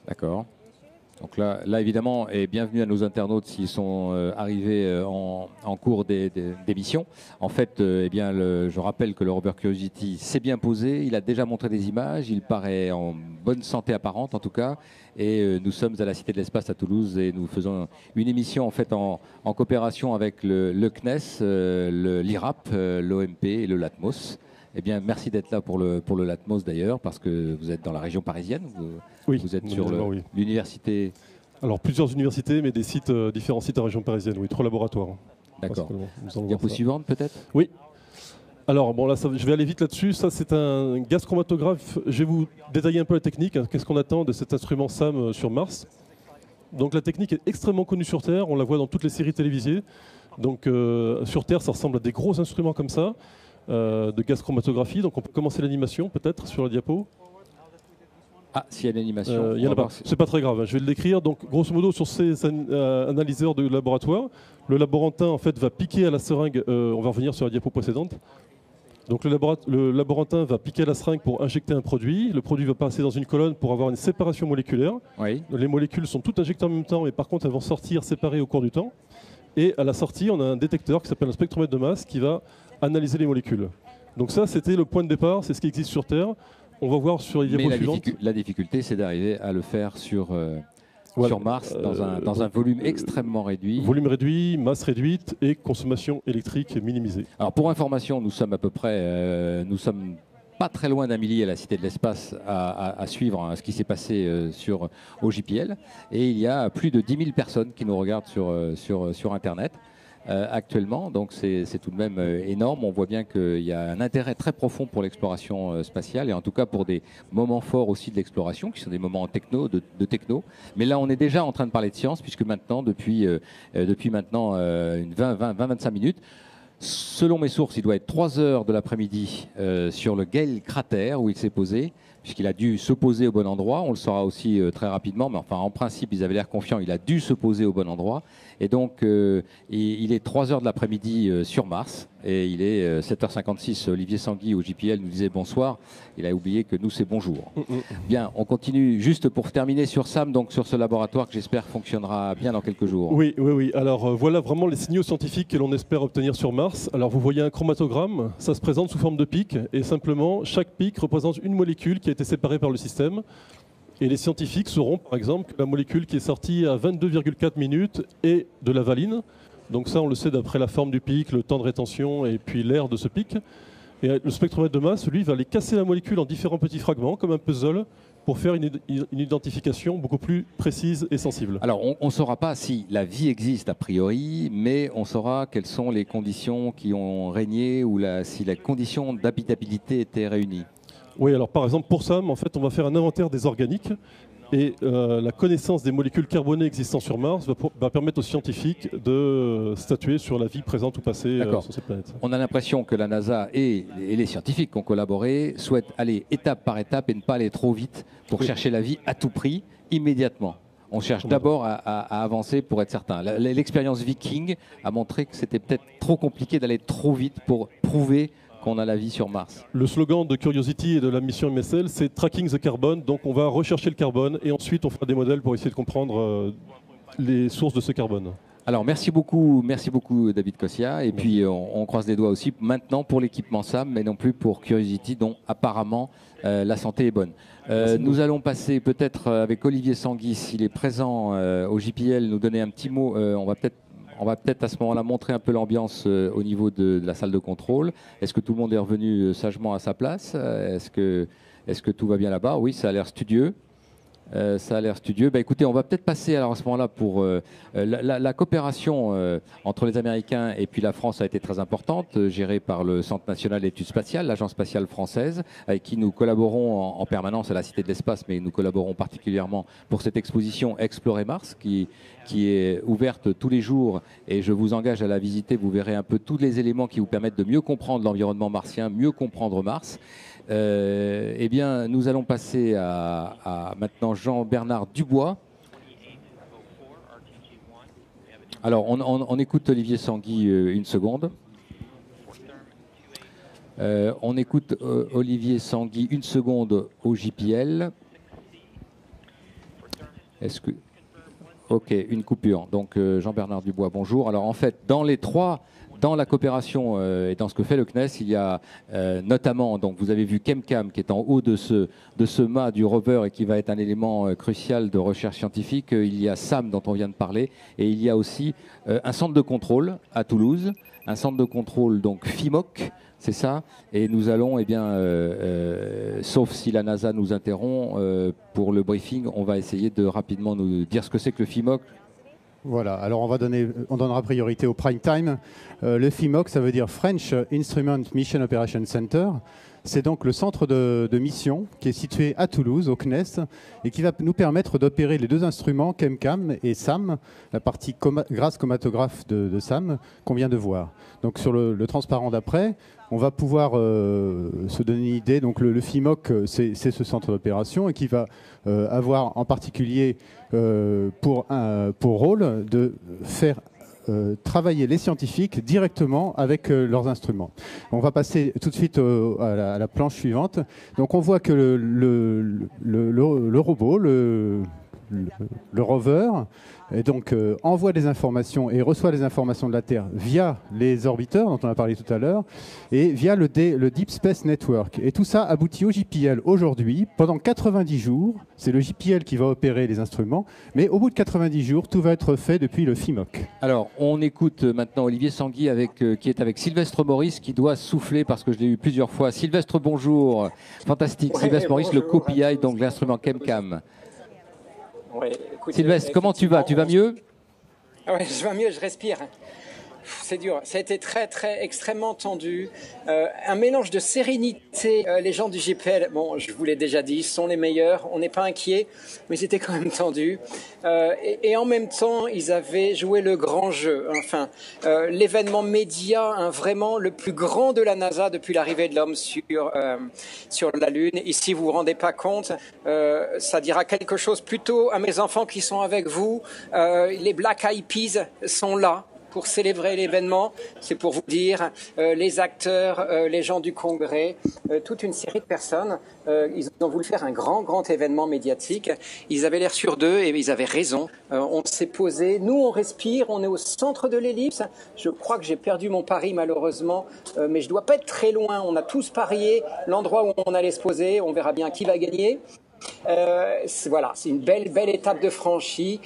D'accord. Donc là, évidemment, et bienvenue à nos internautes s'ils sont arrivés en cours d'émission. En fait, je rappelle que le rover Curiosity s'est bien posé, il a déjà montré des images, il paraît en bonne santé apparente en tout cas, et nous sommes à la Cité de l'Espace à Toulouse et nous faisons une émission en fait en coopération avec le CNES, l'IRAP, l'OMP et le LATMOS. Eh bien, merci d'être là pour le LATMOS d'ailleurs, parce que vous êtes dans la région parisienne. Vous êtes sur l'université. Alors, plusieurs universités, mais différents sites en région parisienne, oui, 3 laboratoires. D'accord. Diapo suivante peut-être? Oui. Alors, bon, là, je vais aller vite là-dessus. Ça, c'est un gaz chromatographe. Je vais vous détailler un peu la technique. Qu'est-ce qu'on attend de cet instrument SAM sur Mars? Donc, la technique est extrêmement connue sur Terre. On la voit dans toutes les séries télévisées. Donc, sur Terre, ça ressemble à des gros instruments comme ça. De gaz chromatographie. Donc on peut commencer l'animation peut-être sur la diapo. Ah, s'il y a l'animation. Il y en a pas. C'est pas très grave, je vais le décrire. Donc grosso modo sur ces analyseurs de laboratoire, le laborantin en fait va piquer à la seringue, on va revenir sur la diapo précédente. Donc le laborantin va piquer à la seringue pour injecter un produit. Le produit va passer dans une colonne pour avoir une séparation moléculaire. Oui. Les molécules sont toutes injectées en même temps, mais par contre elles vont sortir séparées au cours du temps. Et à la sortie, on a un détecteur qui s'appelle un spectromètre de masse qui va analyser les molécules. Donc ça, c'était le point de départ, c'est ce qui existe sur Terre. On va voir sur les diapos suivantes. La difficulté, c'est d'arriver à le faire sur Mars, dans un volume extrêmement réduit. Volume réduit, masse réduite et consommation électrique minimisée. Alors pour information, nous sommes à peu près, nous sommes pas très loin d'Amélie à la Cité de l'Espace à suivre ce qui s'est passé au JPL. Et il y a plus de 10 000 personnes qui nous regardent sur Internet. Actuellement, donc c'est tout de même énorme. On voit bien qu'il y a un intérêt très profond pour l'exploration spatiale et en tout cas pour des moments forts aussi de l'exploration qui sont des moments de techno. Mais là, on est déjà en train de parler de science puisque maintenant, depuis maintenant 20-25 minutes, selon mes sources, il doit être 3 heures de l'après-midi sur le Gale cratère où il s'est posé, puisqu'il a dû se poser au bon endroit. On le saura aussi très rapidement, mais enfin en principe, ils avaient l'air confiants. Il a dû se poser au bon endroit. Et donc, il est 3 heures de l'après-midi sur Mars. Et il est 7h56. Olivier Sanguy au JPL nous disait bonsoir. Il a oublié que nous, c'est bonjour. Bien, on continue juste pour terminer sur SAM, donc sur ce laboratoire que j'espère fonctionnera bien dans quelques jours. Oui. Alors, voilà vraiment les signaux scientifiques que l'on espère obtenir sur Mars. Alors, vous voyez un chromatogramme. Ça se présente sous forme de pic. Et simplement, chaque pic représente une molécule qui a été séparée par le système. Et les scientifiques sauront, par exemple, que la molécule qui est sortie à 22,4 minutes est de la valine, Donc ça, on le sait d'après la forme du pic, le temps de rétention et puis l'air de ce pic. Et le spectromètre de masse, lui, va aller casser la molécule en différents petits fragments, comme un puzzle, pour faire une identification beaucoup plus précise et sensible. Alors, on ne saura pas si la vie existe a priori, mais on saura quelles sont les conditions qui ont régné ou si la condition d'habitabilité était réunie. Oui, alors par exemple, pour SAM, en fait, on va faire un inventaire des organiques. Et la connaissance des molécules carbonées existant sur Mars va permettre aux scientifiques de statuer sur la vie présente ou passée sur cette planète. On a l'impression que la NASA et les scientifiques qui ont collaboré souhaitent aller étape par étape et ne pas aller trop vite pour chercher la vie à tout prix, immédiatement. On cherche d'abord à avancer pour être certain. L'expérience Viking a montré que c'était peut-être trop compliqué d'aller trop vite pour prouver qu'on a la vie sur Mars. Le slogan de Curiosity et de la mission MSL, c'est Tracking the Carbon. Donc on va rechercher le carbone et ensuite on fera des modèles pour essayer de comprendre les sources de ce carbone. Alors merci beaucoup David Cossia. Et puis on croise les doigts aussi maintenant pour l'équipement SAM, mais non plus pour Curiosity, dont apparemment la santé est bonne. Nous allons passer peut-être avec Olivier Sanguy, s'il est présent au JPL, nous donner un petit mot. On va peut-être à ce moment-là montrer un peu l'ambiance au niveau de la salle de contrôle. Est-ce que tout le monde est revenu sagement à sa place? Est-ce que tout va bien là-bas? Oui, ça a l'air studieux. Écoutez, on va peut-être passer alors à ce moment-là pour la coopération entre les Américains et puis la France a été très importante, gérée par le Centre national d'études spatiales, l'Agence spatiale française, avec qui nous collaborons en permanence à la Cité de l'Espace, mais nous collaborons particulièrement pour cette exposition Explorer Mars qui est ouverte tous les jours et je vous engage à la visiter. Vous verrez un peu tous les éléments qui vous permettent de mieux comprendre l'environnement martien, mieux comprendre Mars. Eh bien, nous allons passer à maintenant Jean-Bernard Dubois. Alors, on écoute Olivier Sanguy une seconde. On écoute Olivier Sanguy une seconde au JPL. Est-ce que... Ok, une coupure. Donc, Jean-Bernard Dubois, bonjour. Alors, en fait, dans la coopération et dans ce que fait le CNES, il y a notamment, donc vous avez vu ChemCam qui est en haut de ce mât du rover et qui va être un élément crucial de recherche scientifique. Il y a SAM dont on vient de parler et il y a aussi un centre de contrôle à Toulouse, un centre de contrôle donc FIMOC, c'est ça. Et nous allons, sauf si la NASA nous interrompt pour le briefing, on va essayer de rapidement nous dire ce que c'est que le FIMOC. Voilà, alors on donnera priorité au prime time. Le FIMOC, ça veut dire French Instrument Mission Operation Center. C'est donc le centre de mission qui est situé à Toulouse, au CNES, et qui va nous permettre d'opérer les deux instruments, ChemCam et SAM, la partie grasse chromatographe de SAM qu'on vient de voir. Donc sur le transparent d'après, on va pouvoir se donner une idée. Donc le FIMOC, c'est ce centre d'opération et qui va avoir en particulier pour rôle de faire travailler les scientifiques directement avec leurs instruments. On va passer tout de suite à la planche suivante. Donc on voit que le robot, le rover, et donc envoie des informations et reçoit des informations de la Terre via les orbiteurs dont on a parlé tout à l'heure et via le Deep Space Network. Et tout ça aboutit au JPL aujourd'hui pendant 90 jours. C'est le JPL qui va opérer les instruments, mais au bout de 90 jours, tout va être fait depuis le FIMOC. Alors, on écoute maintenant Olivier Sanguy qui est avec Sylvestre Maurice qui doit souffler parce que je l'ai eu plusieurs fois. Sylvestre, bonjour. Fantastique. Ouais, Sylvestre Maurice, le COPI, donc l'instrument ChemCam. Ouais, écoutez, Sylvestre, comment tu vas? Tu vas mieux? Oui, je vais mieux, je respire. C'est dur, ça a été extrêmement tendu. Un mélange de sérénité. Les gens du JPL, bon, je vous l'ai déjà dit, sont les meilleurs. On n'est pas inquiets, mais c'était quand même tendu. Et en même temps, ils avaient joué le grand jeu. Enfin, l'événement média, vraiment le plus grand de la NASA depuis l'arrivée de l'homme sur la Lune. Ici, vous vous rendez pas compte. Ça dira quelque chose plutôt à mes enfants qui sont avec vous. Les Black Eyed Peas sont là pour célébrer l'événement. C'est pour vous dire, les acteurs, les gens du Congrès, toute une série de personnes, ils ont voulu faire un grand événement médiatique. Ils avaient l'air sûrs d'eux et ils avaient raison. On s'est posé, nous on respire, on est au centre de l'ellipse. Je crois que j'ai perdu mon pari malheureusement, mais je dois pas être très loin. On a tous parié l'endroit où on allait se poser, on verra bien qui va gagner. Voilà, c'est une belle étape de franchie,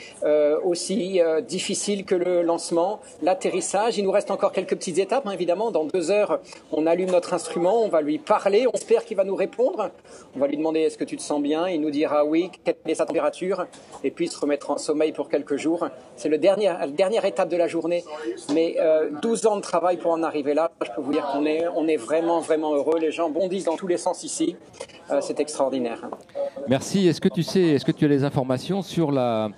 aussi difficile que le lancement, l'atterrissage. Il nous reste encore quelques petites étapes, hein, évidemment. Dans 2 heures, on allume notre instrument, on va lui parler, on espère qu'il va nous répondre. On va lui demander est-ce que tu te sens bien, il nous dira oui, quelle est sa température, et puis se remettre en sommeil pour quelques jours. C'est la dernière étape de la journée, mais 12 ans de travail pour en arriver là. Je peux vous dire qu'on est vraiment heureux. Les gens bondissent dans tous les sens ici. C'est extraordinaire. Merci. Est-ce que tu as les informations sur la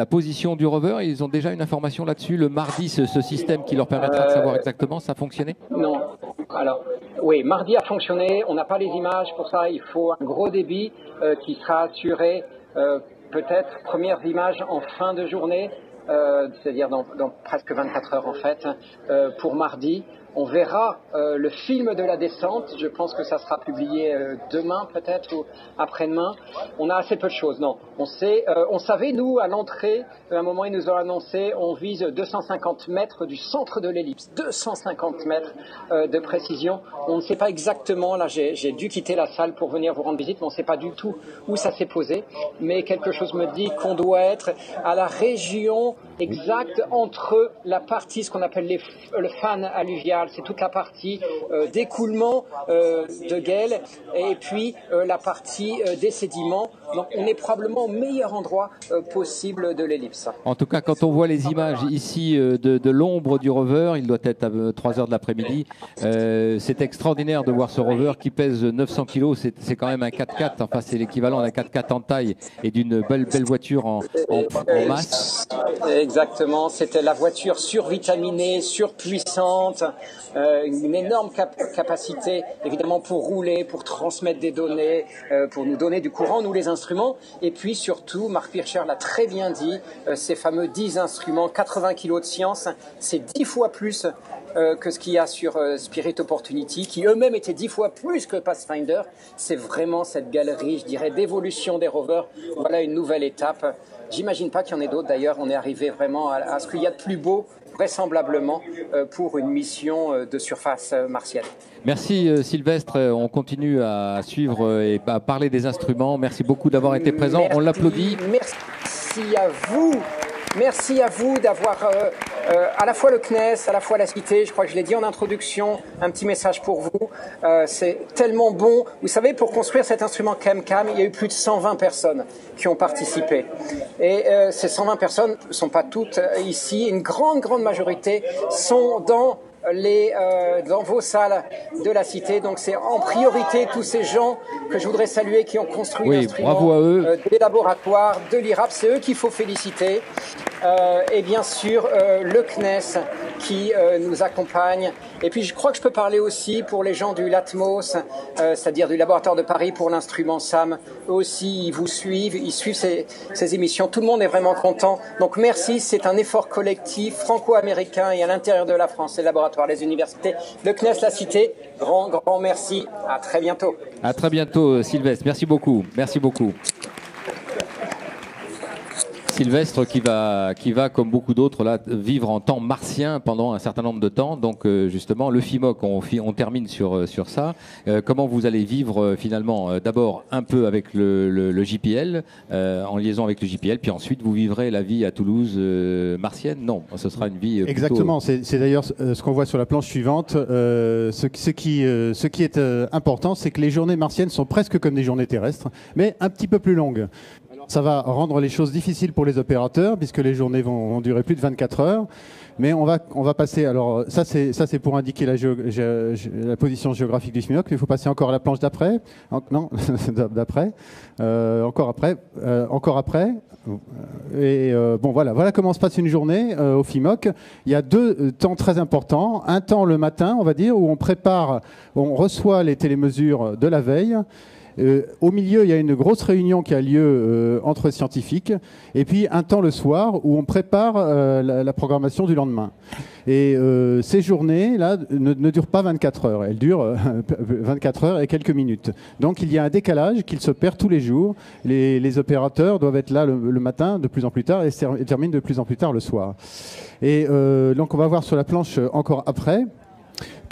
position du rover? Ils ont déjà une information là-dessus. Le mardi, ce système qui leur permettra de savoir exactement, ça a fonctionné? Non. Alors, oui, mardi a fonctionné. On n'a pas les images. Pour ça, il faut un gros débit qui sera assuré. Peut-être premières images en fin de journée, c'est-à-dire dans presque 24 heures en fait, pour mardi. On verra le film de la descente. Je pense que ça sera publié demain peut-être ou après-demain. On a assez peu de choses. Non, on savait nous à l'entrée. À un moment ils nous ont annoncé, on vise 250 mètres du centre de l'ellipse. 250 mètres de précision. On ne sait pas exactement. Là, j'ai dû quitter la salle pour venir vous rendre visite, mais on ne sait pas du tout où ça s'est posé. Mais quelque chose me dit qu'on doit être à la région exacte entre la partie, ce qu'on appelle le fan alluvial. C'est toute la partie d'écoulement de gel et puis la partie des sédiments. Donc on est probablement au meilleur endroit possible de l'ellipse. En tout cas, quand on voit les images ici de l'ombre du rover, il doit être à 3 heures de l'après-midi. C'est extraordinaire de voir ce rover qui pèse 900 kg. C'est quand même un 4x4. Enfin, c'est l'équivalent d'un 4x4 en taille et d'une belle voiture en masse. Exactement. C'était la voiture survitaminée, surpuissante. Une énorme capacité, évidemment, pour rouler, pour transmettre des données, pour nous donner du courant, nous les instruments. Et puis surtout, Mark Pircher l'a très bien dit, ces fameux 10 instruments, 80 kilos de science, c'est 10 fois plus que ce qu'il y a sur Spirit Opportunity, qui eux-mêmes étaient 10 fois plus que Pathfinder. C'est vraiment cette galerie, je dirais, d'évolution des rovers. Voilà une nouvelle étape. J'imagine pas qu'il y en ait d'autres. D'ailleurs, on est arrivé vraiment à ce qu'il y a de plus beau, vraisemblablement, pour une mission de surface martienne. Merci Sylvestre. On continue à suivre et à parler des instruments. Merci beaucoup d'avoir été présent. On l'applaudit. Merci à vous. Merci à vous d'avoir à la fois le CNES, à la fois la Cité. Je crois que je l'ai dit en introduction, un petit message pour vous. C'est tellement bon. Vous savez, pour construire cet instrument ChemCam, il y a eu plus de 120 personnes qui ont participé. Et ces 120 personnes ne sont pas toutes ici. Une grande majorité sont dans vos salles de la Cité. Donc c'est en priorité tous ces gens que je voudrais saluer qui ont construit l'instrument, bravo à eux. Des laboratoires, de l'IRAP, c'est eux qu'il faut féliciter. Et bien sûr le CNES qui nous accompagne. Et puis je crois que je peux parler aussi pour les gens du LATMOS, c'est-à-dire du laboratoire de Paris pour l'instrument SAM. Eux aussi, ils vous suivent, ils suivent ces émissions. Tout le monde est vraiment content. Donc merci, c'est un effort collectif franco-américain et à l'intérieur de la France, les laboratoires, les universités, le CNES, la Cité. Grand merci. À très bientôt. À très bientôt, Sylvestre. Merci beaucoup. Merci beaucoup. Sylvestre qui va comme beaucoup d'autres là vivre en temps martien pendant un certain nombre de temps. Donc justement le FIMOC, on termine sur ça. Comment vous allez vivre finalement d'abord un peu avec le JPL, en liaison avec le JPL, puis ensuite vous vivrez la vie à Toulouse martienne? Non, ce sera une vie exactement. C'est d'ailleurs ce qu'on voit sur la planche suivante. Ce qui est important, c'est que les journées martiennes sont presque comme des journées terrestres, mais un petit peu plus longues. Ça va rendre les choses difficiles pour les opérateurs puisque les journées vont durer plus de 24 heures. Mais on va passer. Alors ça c'est pour indiquer la position géographique du FIMOC. Il faut passer encore à la planche d'après. Non, d'après. Encore après. Et bon voilà comment se passe une journée au FIMOC. Il y a 2 temps très importants. Un temps le matin, on va dire, où on reçoit les télémesures de la veille. Au milieu, il y a une grosse réunion qui a lieu entre scientifiques, et puis un temps le soir où on prépare la programmation du lendemain. Et ces journées-là ne durent pas 24 heures, elles durent 24 heures et quelques minutes. Donc il y a un décalage qui se perd tous les jours. Les opérateurs doivent être là le matin de plus en plus tard et terminent de plus en plus tard le soir. Et donc on va voir sur la planche encore après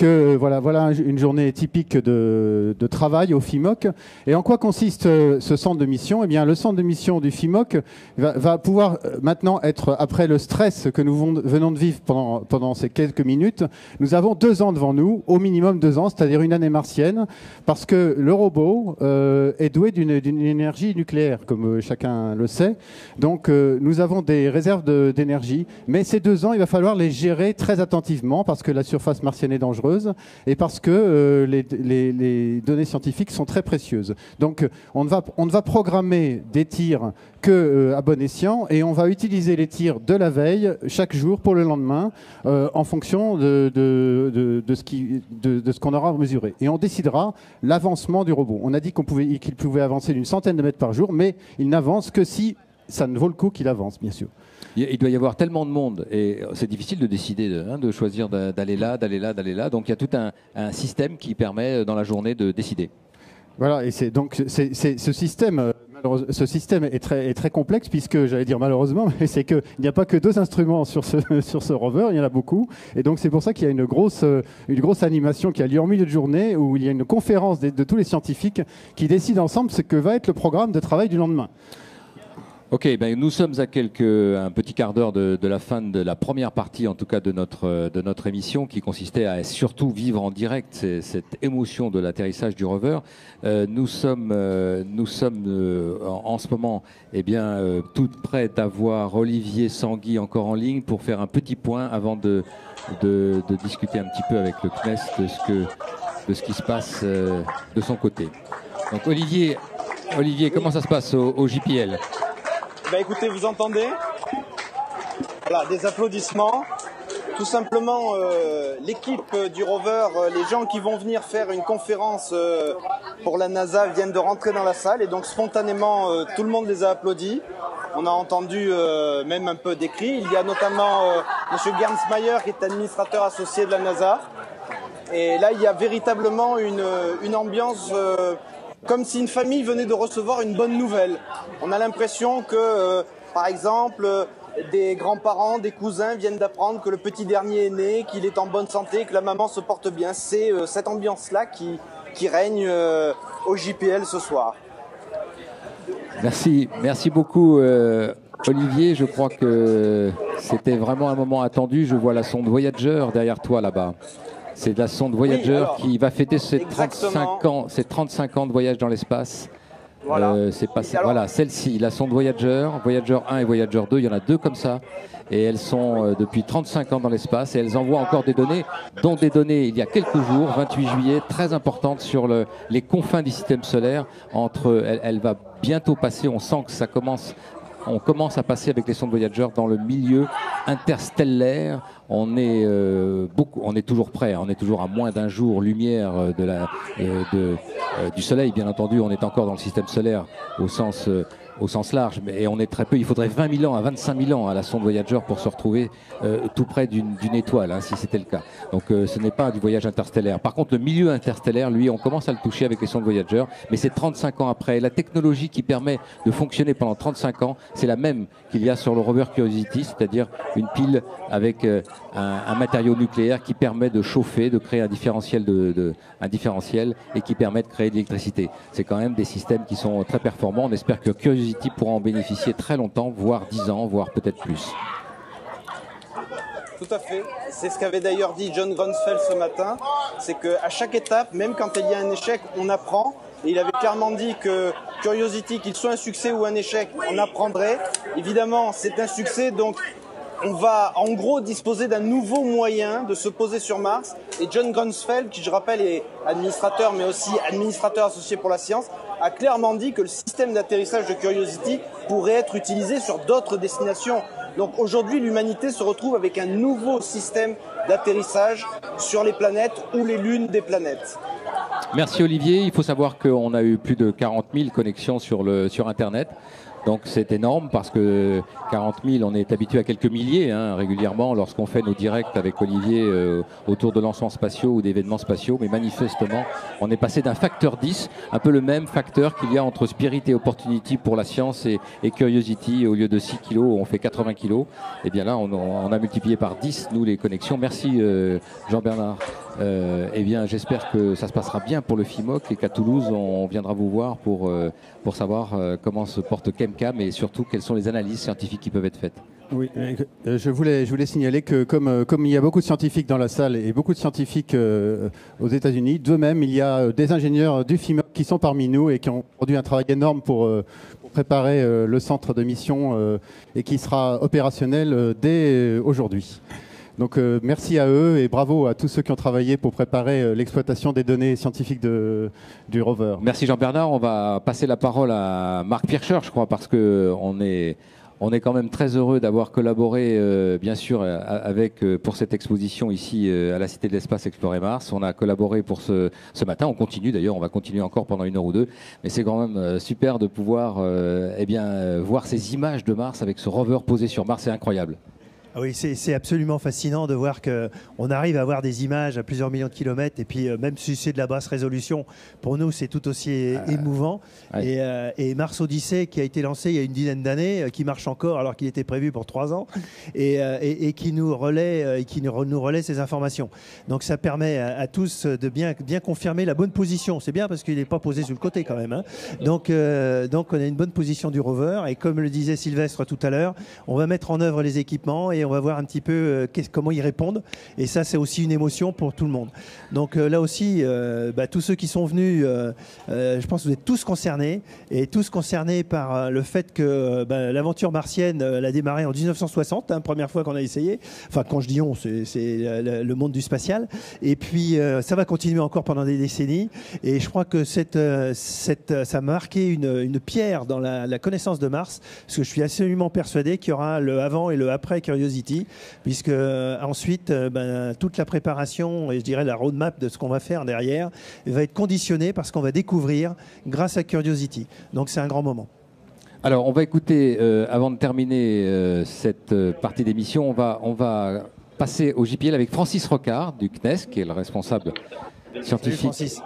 que voilà une journée typique de travail au FIMOC. Et en quoi consiste ce centre de mission? Eh bien, le centre de mission du FIMOC va pouvoir maintenant être, après le stress que nous venons de vivre pendant ces quelques minutes, nous avons 2 ans devant nous, au minimum 2 ans, c'est-à-dire une année martienne, parce que le robot est doué d'une énergie nucléaire, comme chacun le sait. Donc, nous avons des réserves d'énergie, mais ces 2 ans, il va falloir les gérer très attentivement, parce que la surface martienne est dangereuse et parce que les données scientifiques sont très précieuses. Donc, on ne va programmer des tirs que à bon escient, et on va utiliser les tirs de la veille chaque jour pour le lendemain en fonction de ce qu'on aura mesuré. Et on décidera l'avancement du robot. On a dit qu'il pouvait avancer d'une centaine de mètres par jour, mais il n'avance que si ça ne vaut le coup qu'il avance, bien sûr. Il doit y avoir tellement de monde et c'est difficile de décider, de choisir d'aller là, d'aller là, d'aller là. Donc il y a tout un système qui permet dans la journée de décider. Voilà, et ce système est très complexe, puisque, j'allais dire malheureusement, mais c'est qu'il n'y a pas que 2 instruments sur ce rover, il y en a beaucoup. Et donc c'est pour ça qu'il y a une grosse animation qui a lieu en milieu de journée, où il y a une conférence de tous les scientifiques qui décident ensemble ce que va être le programme de travail du lendemain. Ok, ben nous sommes à un petit quart d'heure de la fin de la première partie, en tout cas de notre émission, qui consistait à surtout vivre en direct cette émotion de l'atterrissage du rover. Nous sommes en ce moment, tout prêts d'avoir Olivier Sanguy encore en ligne pour faire un petit point avant de discuter un petit peu avec le CNES de ce qui se passe de son côté. Donc Olivier, comment ça se passe au JPL? Écoutez, vous entendez? Voilà, des applaudissements. Tout simplement, l'équipe du rover, les gens qui vont venir faire une conférence pour la NASA viennent de rentrer dans la salle, et donc spontanément, tout le monde les a applaudis. On a entendu même un peu des cris. Il y a notamment M. Gernsmeyer, qui est administrateur associé de la NASA. Et là, il y a véritablement une ambiance comme si une famille venait de recevoir une bonne nouvelle. On a l'impression que, par exemple, des grands-parents, des cousins viennent d'apprendre que le petit dernier est né, qu'il est en bonne santé, que la maman se porte bien. C'est cette ambiance-là qui règne au JPL ce soir. Merci beaucoup Olivier. Je crois que c'était vraiment un moment attendu. Je vois la sonde Voyager derrière toi là-bas. C'est la sonde Voyager qui va fêter ses 35 ans de voyage dans l'espace. Voilà. Voilà, celle-ci, la sonde Voyager 1 et Voyager 2, il y en a 2 comme ça. Et elles sont depuis 35 ans dans l'espace, et elles envoient encore des données, dont des données il y a quelques jours, 28 juillet, très importantes sur les confins du système solaire. Elle va bientôt passer, on sent que on commence à passer avec les sondes Voyager dans le milieu interstellaire. On est toujours prêt, on est toujours à moins d'1 jour-lumière du Soleil, bien entendu. On est encore dans le système solaire au sens large, et on est très peu. Il faudrait 20 000 ans à 25 000 ans à la sonde Voyager pour se retrouver tout près d'une étoile, si c'était le cas. Donc ce n'est pas du voyage interstellaire. Par contre, le milieu interstellaire, lui, on commence à le toucher avec les sondes Voyager, mais c'est 35 ans après. La technologie qui permet de fonctionner pendant 35 ans, c'est la même qu'il y a sur le rover Curiosity, c'est-à-dire une pile avec un matériau nucléaire qui permet de chauffer, de créer un différentiel et qui permet de créer de l'électricité. C'est quand même des systèmes qui sont très performants. On espère que Curiosity pourra en bénéficier très longtemps, voire 10 ans, voire peut-être plus. Tout à fait. C'est ce qu'avait d'ailleurs dit John Grunsfeld ce matin. C'est qu'à chaque étape, même quand il y a un échec, on apprend. Et il avait clairement dit que Curiosity, qu'il soit un succès ou un échec, on apprendrait. Évidemment, c'est un succès, donc on va en gros disposer d'un nouveau moyen de se poser sur Mars. Et John Grunsfeld, qui je rappelle est administrateur, mais aussi administrateur associé pour la science, a clairement dit que le système d'atterrissage de Curiosity pourrait être utilisé sur d'autres destinations. Donc aujourd'hui, l'humanité se retrouve avec un nouveau système d'atterrissage sur les planètes ou les lunes des planètes. Merci Olivier. Il faut savoir qu'on a eu plus de 40 000 connexions sur Internet. Donc c'est énorme parce que 40 000, on est habitué à quelques milliers régulièrement lorsqu'on fait nos directs avec Olivier autour de lancements spatiaux ou d'événements spatiaux. Mais manifestement, on est passé d'un facteur 10, un peu le même facteur qu'il y a entre Spirit et Opportunity pour la science et Curiosity. Au lieu de 6 kilos, on fait 80 kilos. Et bien là, on a multiplié par 10, nous, les connexions. Merci Jean-Bernard Eh bien, j'espère que ça se passera bien pour le FIMOC et qu'à Toulouse, on viendra vous voir pour savoir comment se porte Chemcam et surtout quelles sont les analyses scientifiques qui peuvent être faites. Oui, je voulais signaler que comme il y a beaucoup de scientifiques dans la salle et beaucoup de scientifiques aux États-Unis, de même, il y a des ingénieurs du FIMOC qui sont parmi nous et qui ont produit un travail énorme pour préparer le centre de mission et qui sera opérationnel dès aujourd'hui. Donc merci à eux et bravo à tous ceux qui ont travaillé pour préparer l'exploitation des données scientifiques du rover. Merci Jean-Bernard. On va passer la parole à Marc Pircher, je crois, parce qu'on est quand même très heureux d'avoir collaboré, bien sûr, pour cette exposition ici à la Cité de l'Espace Explorer Mars. On a collaboré pour ce matin. On continue d'ailleurs, on va continuer encore pendant 1 heure ou 2. Mais c'est quand même super de pouvoir voir ces images de Mars avec ce rover posé sur Mars. C'est incroyable. Oui, c'est absolument fascinant de voir qu'on arrive à avoir des images à plusieurs millions de kilomètres et puis même si c'est de la basse résolution, pour nous c'est tout aussi émouvant. Ouais. Et Mars Odyssey qui a été lancé il y a une dizaine d'années, qui marche encore alors qu'il était prévu pour 3 ans et qui nous relaie ces informations. Donc ça permet à tous de bien confirmer la bonne position. C'est bien parce qu'il n'est pas posé sur le côté quand même. Hein. Donc on a une bonne position du rover et comme le disait Sylvestre tout à l'heure, on va mettre en œuvre les équipements et on va voir un petit peu comment ils répondent. Et ça, c'est aussi une émotion pour tout le monde. Donc là aussi, tous ceux qui sont venus, je pense que vous êtes tous concernés, et tous concernés par le fait que l'aventure martienne, elle a démarré en 1960, première fois qu'on a essayé. Enfin, quand je dis on, c'est le monde du spatial. Et puis, ça va continuer encore pendant des décennies. Et je crois que ça a marqué une pierre dans la connaissance de Mars, parce que je suis absolument persuadé qu'il y aura le avant et le après Curiosity, puisque ensuite toute la préparation et je dirais la roadmap de ce qu'on va faire derrière va être conditionnée par ce qu'on va découvrir grâce à Curiosity. Donc c'est un grand moment. Alors on va écouter, avant de terminer cette partie d'émission, on va passer au JPL avec Francis Rocard du CNES, qui est le responsable scientifique. Francis.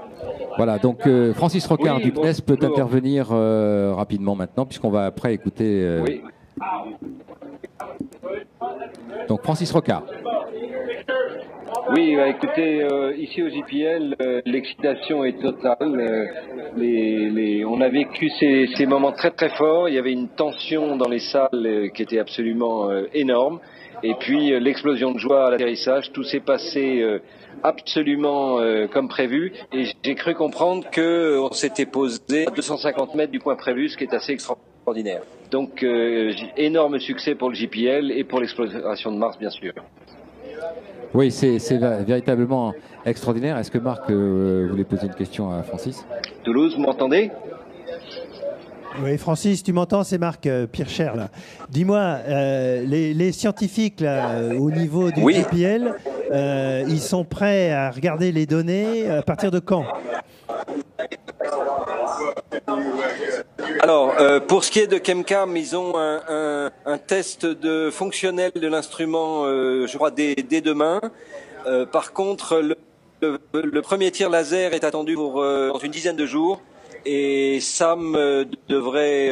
Voilà, donc Francis Rocard du CNES peut intervenir rapidement maintenant, puisqu'on va après écouter... Donc Francis Rocard. Oui, écoutez, ici au JPL, l'excitation est totale. On a vécu ces moments très très forts. Il y avait une tension dans les salles qui était absolument énorme. Et puis l'explosion de joie à l'atterrissage, tout s'est passé absolument comme prévu. Et j'ai cru comprendre qu'on s'était posé à 250 mètres du point prévu, ce qui est assez extraordinaire. Donc énorme succès pour le JPL et pour l'exploration de Mars, bien sûr. Oui, c'est véritablement extraordinaire. Est-ce que Marc voulait poser une question à Francis? Toulouse, vous m'entendez? Oui, Francis, tu m'entends? C'est Marc Pircher, là. Dis-moi, les scientifiques là, au niveau du JPL, ils sont prêts à regarder les données à partir de quand? Alors, pour ce qui est de Chemcam, ils ont un test fonctionnel de l'instrument, je crois, dès demain. Par contre, le premier tir laser est attendu dans une dizaine de jours. Et Sam devrait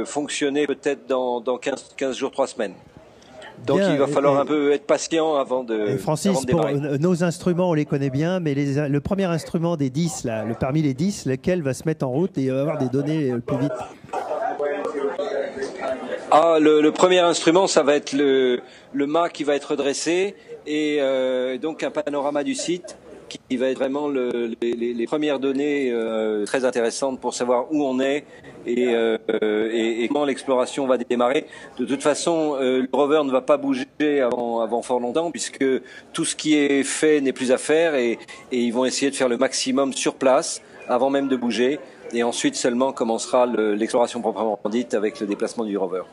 fonctionner peut-être dans 15 jours, 3 semaines. Donc il va falloir un peu être patient avant de Francis, pour nos instruments, on les connaît bien, mais le premier instrument des 10, là, parmi les 10, lequel va se mettre en route et va avoir des données le plus vite? Le premier instrument, ça va être le mât qui va être dressé et donc un panorama du site qui va être vraiment les premières données très intéressantes pour savoir où on est et comment l'exploration va démarrer. De toute façon, le rover ne va pas bouger avant fort longtemps puisque tout ce qui est fait n'est plus à faire et ils vont essayer de faire le maximum sur place avant même de bouger et ensuite seulement commencera l'exploration proprement dite avec le déplacement du rover.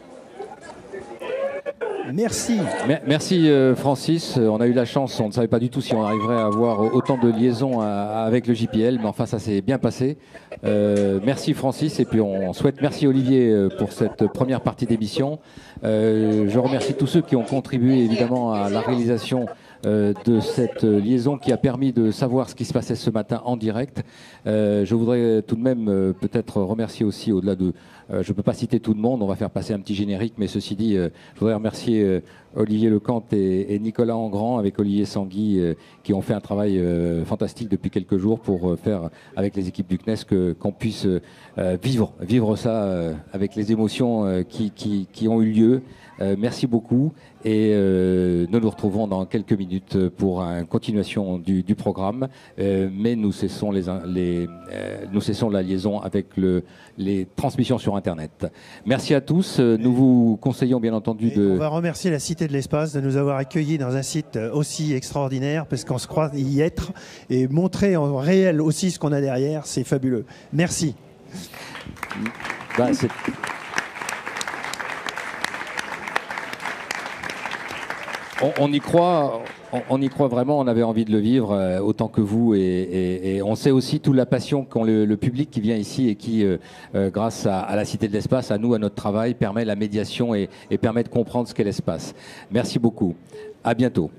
Merci. Merci Francis. On a eu la chance, on ne savait pas du tout si on arriverait à avoir autant de liaisons avec le JPL, mais enfin ça s'est bien passé. Merci Francis et puis on souhaite merci Olivier pour cette première partie d'émission. Je remercie tous ceux qui ont contribué évidemment à la réalisation de cette liaison qui a permis de savoir ce qui se passait ce matin en direct. Je voudrais tout de même peut-être remercier aussi au-delà de... je ne peux pas citer tout le monde, on va faire passer un petit générique, mais ceci dit, je voudrais remercier Olivier Lecante et Nicolas Engrand avec Olivier Sanguy qui ont fait un travail fantastique depuis quelques jours pour faire avec les équipes du CNES qu'on puisse vivre ça avec les émotions qui ont eu lieu. Merci beaucoup et nous nous retrouvons dans quelques minutes pour une continuation du programme, mais nous cessons la liaison avec les transmissions sur Internet. Merci à tous. Nous vous conseillons bien entendu On va remercier la Cité de l'Espace de nous avoir accueillis dans un site aussi extraordinaire parce qu'on se croit y être et montrer en réel aussi ce qu'on a derrière. C'est fabuleux. Merci. On y croit vraiment, on avait envie de le vivre autant que vous et on sait aussi toute la passion qu'ont le public qui vient ici et qui, grâce à la Cité de l'Espace, à nous, à notre travail, permet la médiation et permet de comprendre ce qu'est l'espace. Merci beaucoup. À bientôt.